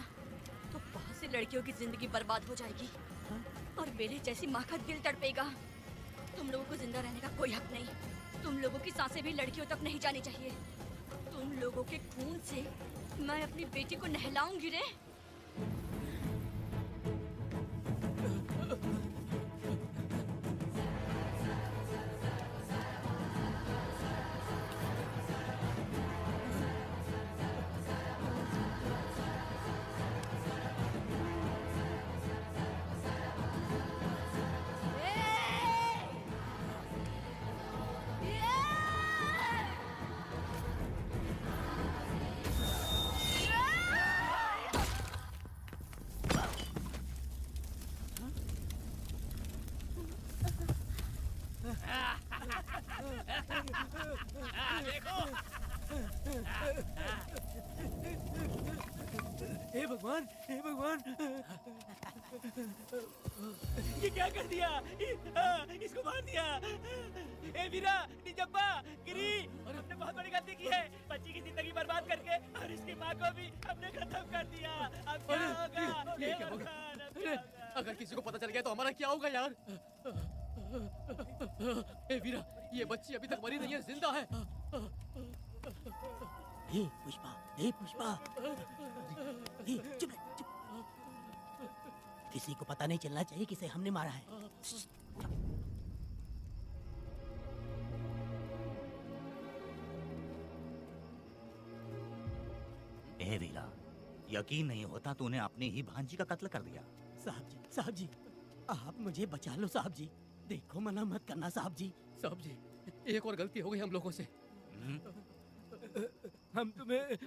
तो बहुत सी लड़कियों की जिंदगी बर्बाद हो जाएगी और मेरे जैसी माँ का दिल तड़पेगा। तुम लोगों को जिंदा रहने का कोई हक नहीं। तुम लोगों की सांसें भी लड़कियों तक नहीं जानी चाहिए। तुम लोगों के खून से मैं अपनी बेटी को नहलाऊंगी रे। हे भगवान, हे भगवान, ये क्या कर दिया? इसको मार दिया। ए वीरा, निजब्बा, गिरी, हमने बहुत बड़ी गलती की है। बच्ची की जिंदगी बर्बाद करके और इसकी माँ को भी हमने खत्म कर दिया। अब क्या होगा? ये क्या होगा? अगर किसी को पता चल गया तो हमारा क्या होगा यार? ए वीरा, ये बच्ची अभी तक मरी नहीं है, जिंदा है। हे पुष्पा, हे पुष्पा, हे चुप रह, चुप। किसी को पता नहीं चलना चाहिए किसे हमने मारा है। ए वीरा, यकीन नहीं होता तूने अपनी ही भांजी का कत्ल कर दिया। साहब जी, आप मुझे बचा लो साहब जी। देखो मना मत करना साहब जी। साहब जी, एक और गलती हो गई हम लोगों से। हम तुम्हें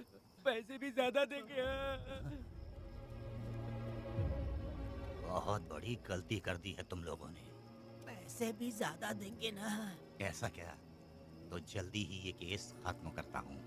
पैसे भी ज्यादा देंगे। बहुत बड़ी गलती कर दी है तुम लोगों ने। पैसे भी ज्यादा देंगे ना? ऐसा क्या? तो जल्दी ही ये केस खत्म करता हूँ।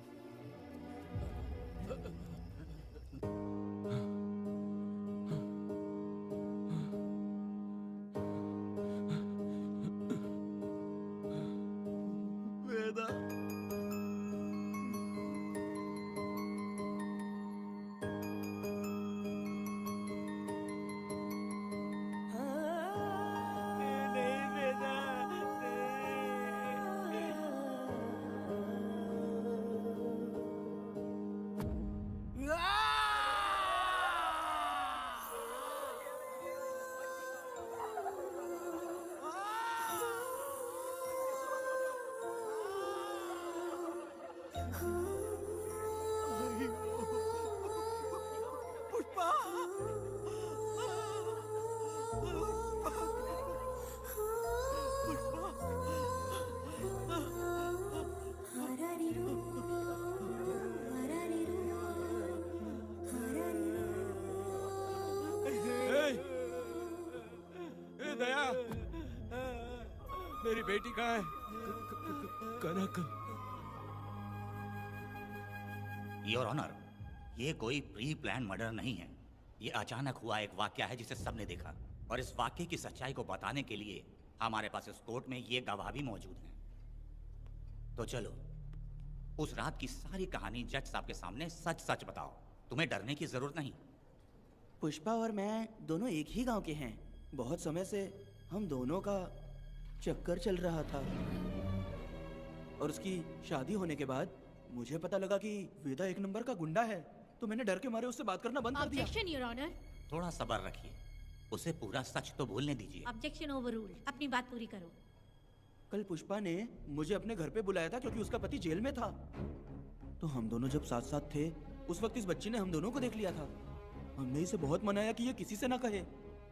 दया, मेरी बेटी कहाँ है? कनक। योर ऑनर, ये कोई प्री प्लान मर्डर नहीं है। ये अचानक हुआ एक वाकया है जिसे सबने देखा, और इस वाकये की सच्चाई को बताने के लिए हमारे पास इस कोर्ट में ये गवाह भी मौजूद हैं। तो चलो, उस रात की सारी कहानी जज साहब के सामने सच सच बताओ। तुम्हें डरने की जरूरत नहीं। पुष्पा और मैं दोनों एक ही गांव के हैं। बहुत समय से हम दोनों का चक्कर चल रहा था, और उसकी शादी होने के बाद मुझे पता लगा कि वेदा एक नंबर का गुंडा है, तो मैंने डर के मारे उससे बात करना बंद कर दिया। Objection your honour. थोड़ा सब्र रखिए, उसे पूरा सच तो बोलने दीजिए। Objection overruled. अपनी बात पूरी करो। कल पुष्पा ने मुझे अपने घर पे बुलाया था क्योंकि उसका पति जेल में था। तो हम दोनों जब साथ साथ थे, उस वक्त इस बच्ची ने हम दोनों को देख लिया था। हमने इसे बहुत मनाया कि ये किसी से ना कहे,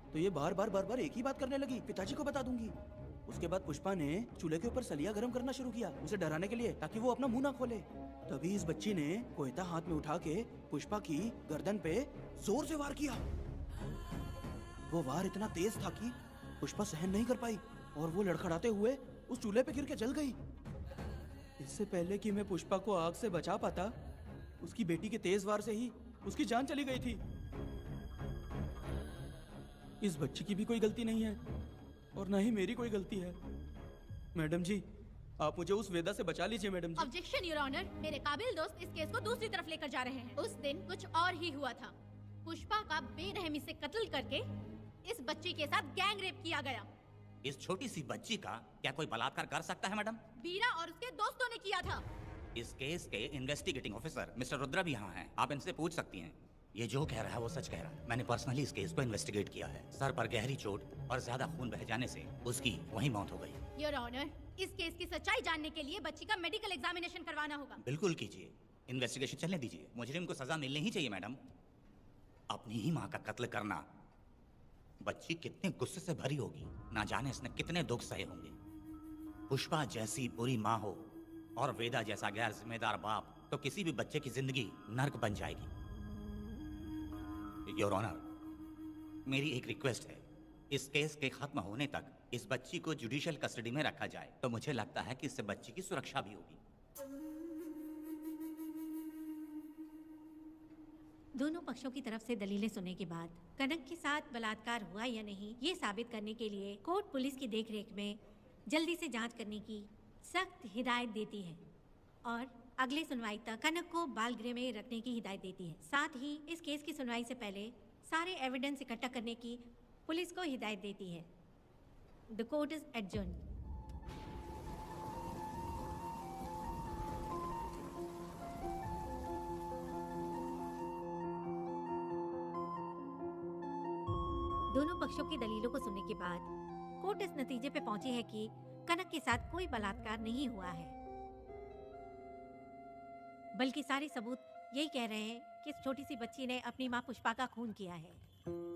तो ये बार बार एक ही बात करने लगी, पिताजी को बता दूंगी। उसके बाद पुष्पा ने चूल्हे के ऊपर सलिया गर्म करना शुरू किया, उसे डराने के लिए, ताकि वो अपना मुंह ना खोले। तभी इस बच्ची ने कोयता हाथ में उठा के पुष्पा की गर्दन पे जोर से वार किया। वो वार इतना तेज था कि पुष्पा सहन नहीं कर पाई, और वो लड़खड़ाते हुए उस चूल्हे पे गिर के जल गई। इससे पहले कि मैं पुष्पा को आग से बचा पाता, उसकी बेटी के तेज वार से ही उसकी जान चली गई थी। इस बच्ची की भी कोई गलती नहीं है, और ना ही मेरी कोई गलती है। मैडम जी, आप मुझे उस वेदा से बचा लीजिए madam ji. Objection your honour. मेरे काबिल दोस्त इस केस को दूसरी तरफ लेकर जा रहे हैं। उस दिन कुछ और ही हुआ था। पुष्पा का बेरहमी से कत्ल करके इस बच्ची के साथ गैंग रेप किया गया। इस छोटी सी बच्ची का क्या कोई बलात्कार कर सकता है मैडम? वीरा और उसके दोस्तों ने किया था। इस केस के इन्वेस्टिगेटिंग ऑफिसर मिस्टर रुद्रा भी यहाँ हैं। आप इनसे पूछ सकती हैं। ये जो कह रहा है वो सच कह रहा है। मैंने पर्सनली इस केस को इन्वेस्टिगेट किया है। सर पर गहरी चोट और ज्यादा खून बह जाने से उसकी वहीं मौत हो गई। योर ऑनर, इस केस की सच्चाई जानने के लिए बच्ची का मेडिकल एग्जामिनेशन करवाना होगा। बिल्कुल कीजिए, इन्वेस्टिगेशन चलने दीजिए। मुजरिम को सजा मिलनी ही चाहिए मैडम। अपनी ही माँ का कत्ल करना, बच्ची कितने गुस्से से भरी होगी, ना जाने इसने कितने दुख सहे होंगे। पुष्पा जैसी बुरी माँ हो और वेदा जैसा गैर जिम्मेदार बाप, तो किसी भी बच्चे की जिंदगी नर्क बन जाएगी। योर ऑनर, मेरी एक रिक्वेस्ट है, इस केस के खत्म होने तक इस बच्ची को जुडिशियल कस्टडी में रखा जाए, तो मुझे लगता है कि इससे बच्ची की सुरक्षा भी होगी। दोनों पक्षों की तरफ से दलीलें सुनने के बाद कनक के साथ बलात्कार हुआ या नहीं, ये साबित करने के लिए कोर्ट पुलिस की देखरेख में जल्दी से जांच करने की सख्त हिदायत देती है, और अगले सुनवाई तक कनक को बाल गृह में रखने की हिदायत देती है। साथ ही इस केस की सुनवाई से पहले सारे एविडेंस इकट्ठा करने की पुलिस को हिदायत देती है। The court is adjourned. दोनों पक्षों की दलीलों को सुनने के बाद कोर्ट इस नतीजे पे पहुंची है कि कनक के साथ कोई बलात्कार नहीं हुआ है, बल्कि सारे सबूत यही कह रहे हैं कि इस छोटी सी बच्ची ने अपनी मां पुष्पा का खून किया है।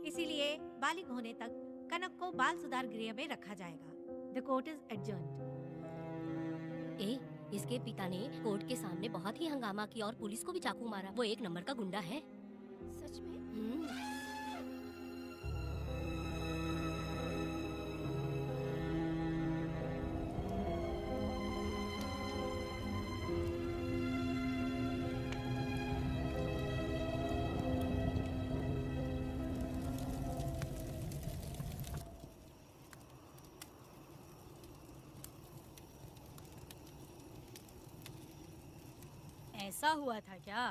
इसीलिए बालिग होने तक कनक को बाल सुधार गृह में रखा जाएगा। The court is adjourned. इसके पिता ने कोर्ट के सामने बहुत ही हंगामा किया और पुलिस को भी चाकू मारा। वो एक नंबर का गुंडा है। सच में? ऐसा हुआ था क्या?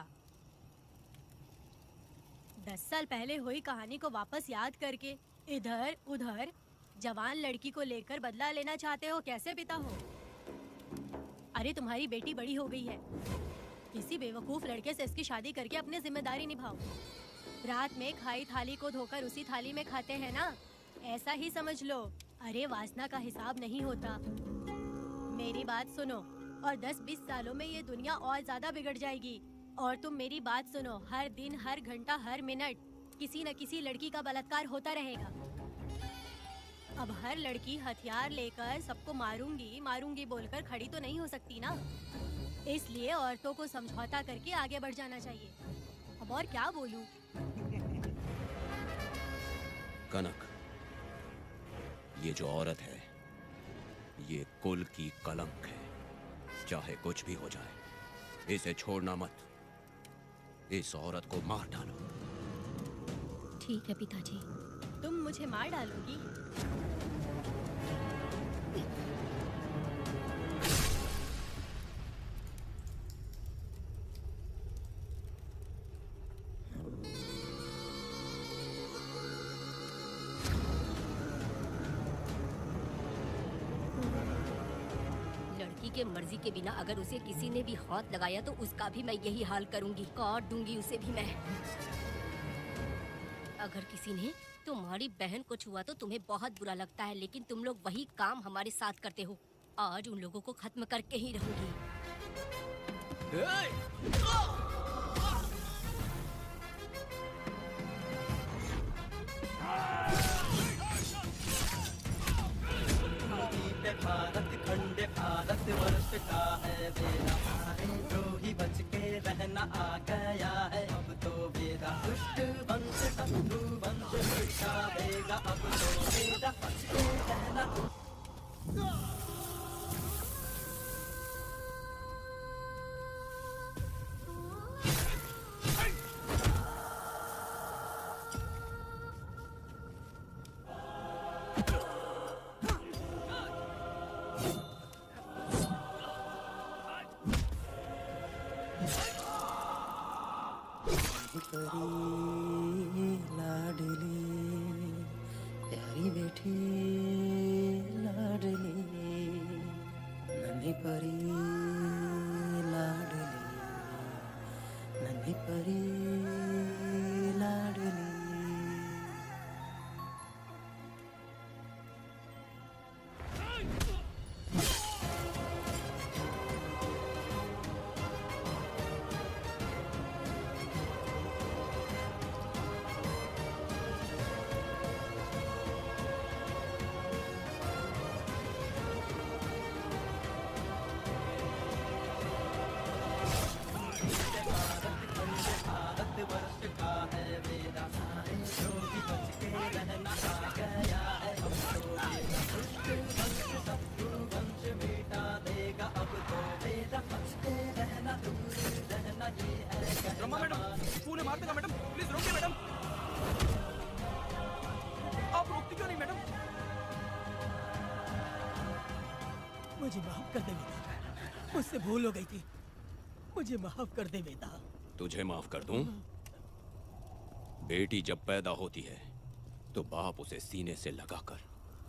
10 साल पहले हुई कहानी को वापस याद करके इधर उधर जवान लड़की को लेकर बदला लेना चाहते हो? कैसे पिता हो? अरे तुम्हारी बेटी बड़ी हो गई है, किसी बेवकूफ लड़के से इसकी शादी करके अपनी जिम्मेदारी निभाओ। रात में खाई थाली को धोकर उसी थाली में खाते हैं ना, ऐसा ही समझ लो। अरे वासना का हिसाब नहीं होता। मेरी बात सुनो, और 10-20 सालों में ये दुनिया और ज्यादा बिगड़ जाएगी। और तुम मेरी बात सुनो, हर दिन, हर घंटा, हर मिनट किसी न किसी लड़की का बलात्कार होता रहेगा। अब हर लड़की हथियार लेकर सबको मारूंगी मारूंगी बोलकर खड़ी तो नहीं हो सकती ना। इसलिए औरतों को समझौता करके आगे बढ़ जाना चाहिए। अब और क्या बोलूं? कनक, ये जो औरत है, ये कुल की कलंक है। चाहे कुछ भी हो जाए, इसे छोड़ना मत। इस औरत को मार डालो। ठीक है पिताजी। तुम मुझे मार डालोगी? के मर्जी के बिना अगर उसे किसी ने भी हाथ लगाया तो उसका भी मैं यही हाल करूंगी। काट दूंगी उसे भी मैं। अगर किसी ने तुम्हारी बहन को छुआ तो तुम्हें बहुत बुरा लगता है, लेकिन तुम लोग वही काम हमारे साथ करते हो। आज उन लोगों को खत्म करके ही रहूंगी। भारत खंड भारत वर्ष का है बेड़ा, द्रोही बच के रहना आ गया है अब तो बेड़ा। दुष्ट वंश शत्रु वंश मिटा देगा अब तो बेड़ा, बच के रहना। लाडली प्यारी बेटी लाडली, नन्ही परी लाडली, नन्ही परी लाडली। मुझे माफ कर दे बेटा, मुझसे भूल हो गई थी। मुझे माफ कर दे बेटा। तुझे माफ कर दूं? बेटी जब पैदा होती है तो बाप उसे सीने से लगाकर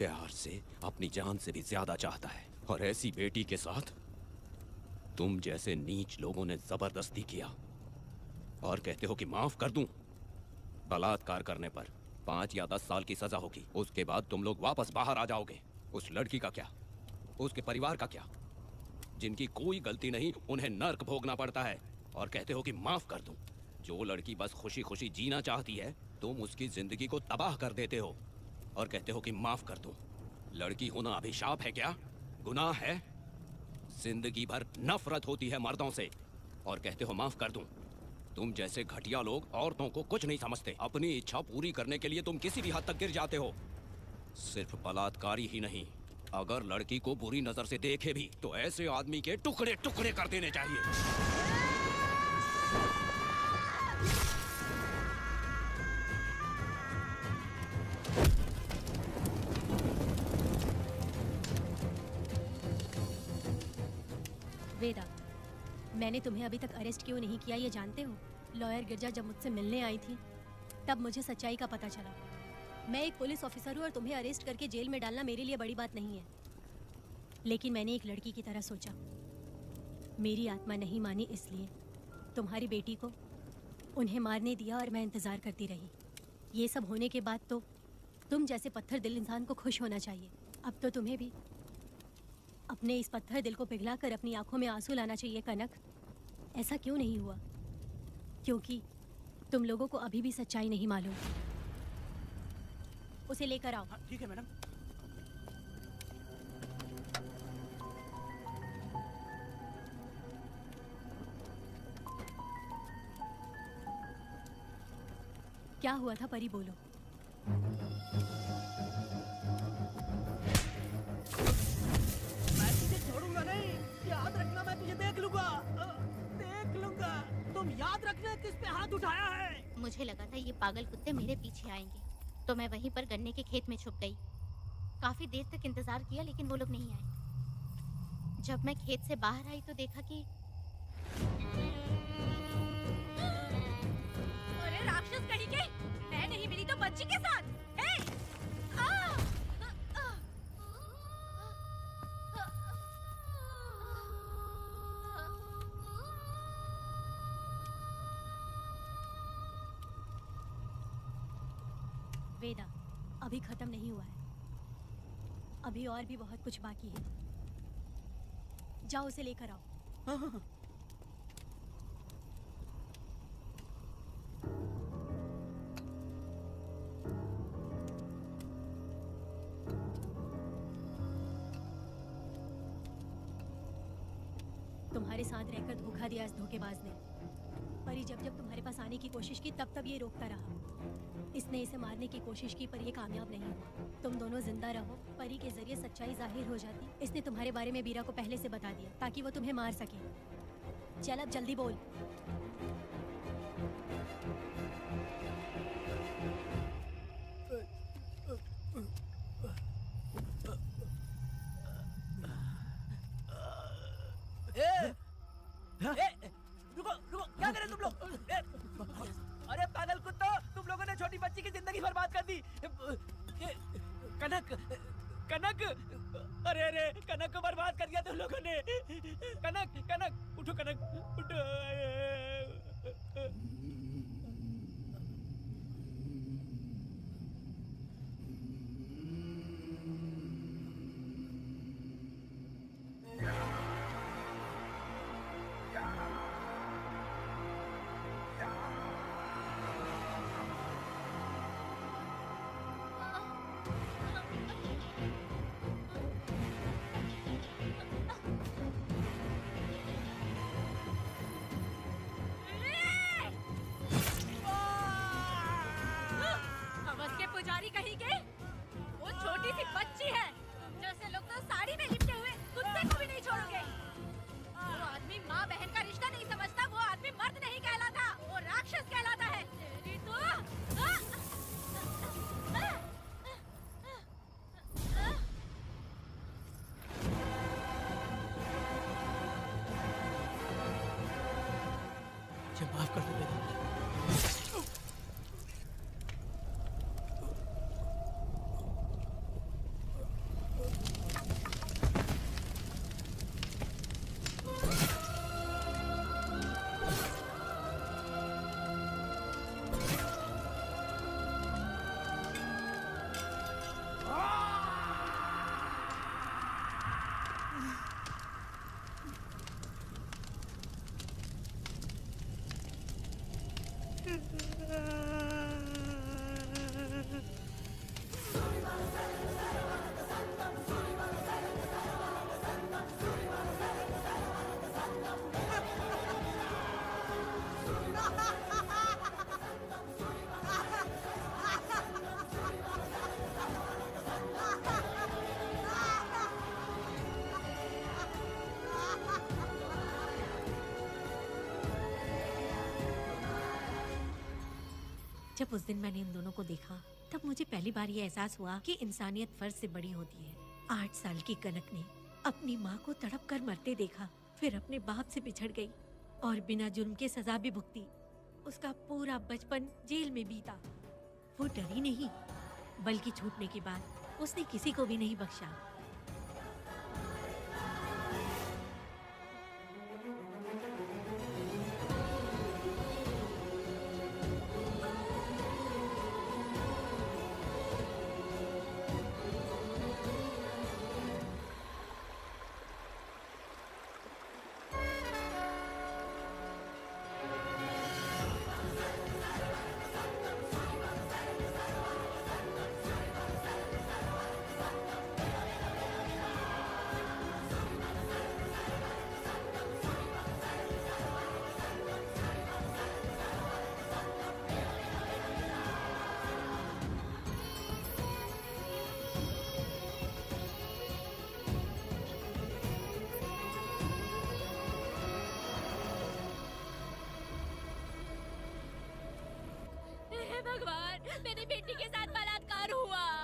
प्यार से अपनी जान से भी ज्यादा चाहता है, और ऐसी बेटी के साथ तुम जैसे नीच लोगों ने जबरदस्ती किया और कहते हो कि माफ कर दूं। बलात्कार करने पर 5 या 10 साल की सजा होगी, उसके बाद तुम लोग वापस बाहर आ जाओगे। उस लड़की का क्या, उसके परिवार का क्या? जिनकी कोई गलती नहीं उन्हें नर्क भोगना पड़ता है, और कहते हो कि माफ कर दूं। जो लड़की बस खुशी खुशी जीना चाहती है, तुम उसकी जिंदगी को तबाह कर देते हो और कहते हो कि माफ कर दूं। लड़की होना अभिशाप है क्या? गुनाह है? जिंदगी भर नफरत होती है मर्दों से और कहते हो माफ कर दूं। तुम जैसे घटिया लोग औरतों को कुछ नहीं समझते। अपनी इच्छा पूरी करने के लिए तुम किसी भी हद तक गिर जाते हो। सिर्फ बलात्कारी ही नहीं, अगर लड़की को बुरी नजर से देखे भी तो ऐसे आदमी के टुकड़े टुकड़े कर देने चाहिए। वेदा, मैंने तुम्हें अभी तक अरेस्ट क्यों नहीं किया ये जानते हो? लॉयर गिरजा जब मुझसे मिलने आई थी तब मुझे सच्चाई का पता चला। मैं एक पुलिस ऑफिसर हूँ और तुम्हें अरेस्ट करके जेल में डालना मेरे लिए बड़ी बात नहीं है, लेकिन मैंने एक लड़की की तरह सोचा। मेरी आत्मा नहीं मानी, इसलिए तुम्हारी बेटी को उन्हें मारने दिया और मैं इंतज़ार करती रही। ये सब होने के बाद तो तुम जैसे पत्थर दिल इंसान को खुश होना चाहिए। अब तो तुम्हें भी अपने इस पत्थर दिल को पिघलाकर अपनी आंखों में आंसू लाना चाहिए। कनक, ऐसा क्यों नहीं हुआ? क्योंकि तुम लोगों को अभी भी सच्चाई नहीं मालूम। उसे लेकर आओ। ठीक है मैडम। क्या हुआ था परी, बोलो। मैं तुझे छोड़ूंगा नहीं, याद रखना। मैं तुझे देख लूंगा, देख लूंगा। तुम याद रखना किस पे हाथ उठाया है। मुझे लगा था ये पागल कुत्ते मेरे पीछे आएंगे, तो मैं वहीं पर गन्ने के खेत में छुप गई। काफी देर तक इंतजार किया लेकिन वो लोग नहीं आए। जब मैं खेत से बाहर आई तो देखा कि अरे राक्षस कहीं के, मैं नहीं मिली तो बच्ची के साथ। हे! वेदा, अभी खत्म नहीं हुआ है, अभी और भी बहुत कुछ बाकी है। जाओ उसे लेकर आओ। हाँ। तुम्हारे साथ रहकर धोखा दिया इस धोखेबाज ने। परी जब जब तुम्हारे पास आने की कोशिश की तब तब ये रोकता रहा। इसने इसे मारने की कोशिश की पर ये कामयाब नहीं हुआ। तुम दोनों जिंदा रहो, परी के जरिए सच्चाई जाहिर हो जाती। इसने तुम्हारे बारे में बीरा को पहले से बता दिया ताकि वो तुम्हें मार सके। चल अब जल्दी बोल। रुको रुको, क्या करे तुम लोग? अरे पागल कुत्तों, तुम लोगों ने छोटी बच्ची की जिंदगी बर्बाद कर दी। कनक, कनक, अरे अरे कनक को बर्बाद कर दिया तुम लोगों ने। कनक, कनक उठो, कनक उठो। पुजारी कहीं के, वो छोटी सी बच्ची है। जैसे लोग तो साड़ी में लिपटे हुए कुत्ते को भी नहीं छोड़ोगे। वो आदमी माँ बहन का रिश्ता नहीं समझता, वो आदमी मर्द नहीं कहलाता, वो राक्षस कहलाता है। तेरी तो माफ कर दो। जब उस दिन मैंने इन दोनों को देखा तब मुझे पहली बार ये एहसास हुआ कि इंसानियत फर्ज से बड़ी होती है। 8 साल की कनक ने अपनी माँ को तड़प कर मरते देखा, फिर अपने बाप से बिछड़ गई और बिना जुर्म के सजा भी भुगती। उसका पूरा बचपन जेल में बीता। वो डरी नहीं, बल्कि छूटने के बाद उसने किसी को भी नहीं बख्शा। हे भगवान, मेरी बेटी के साथ बलात्कार हुआ।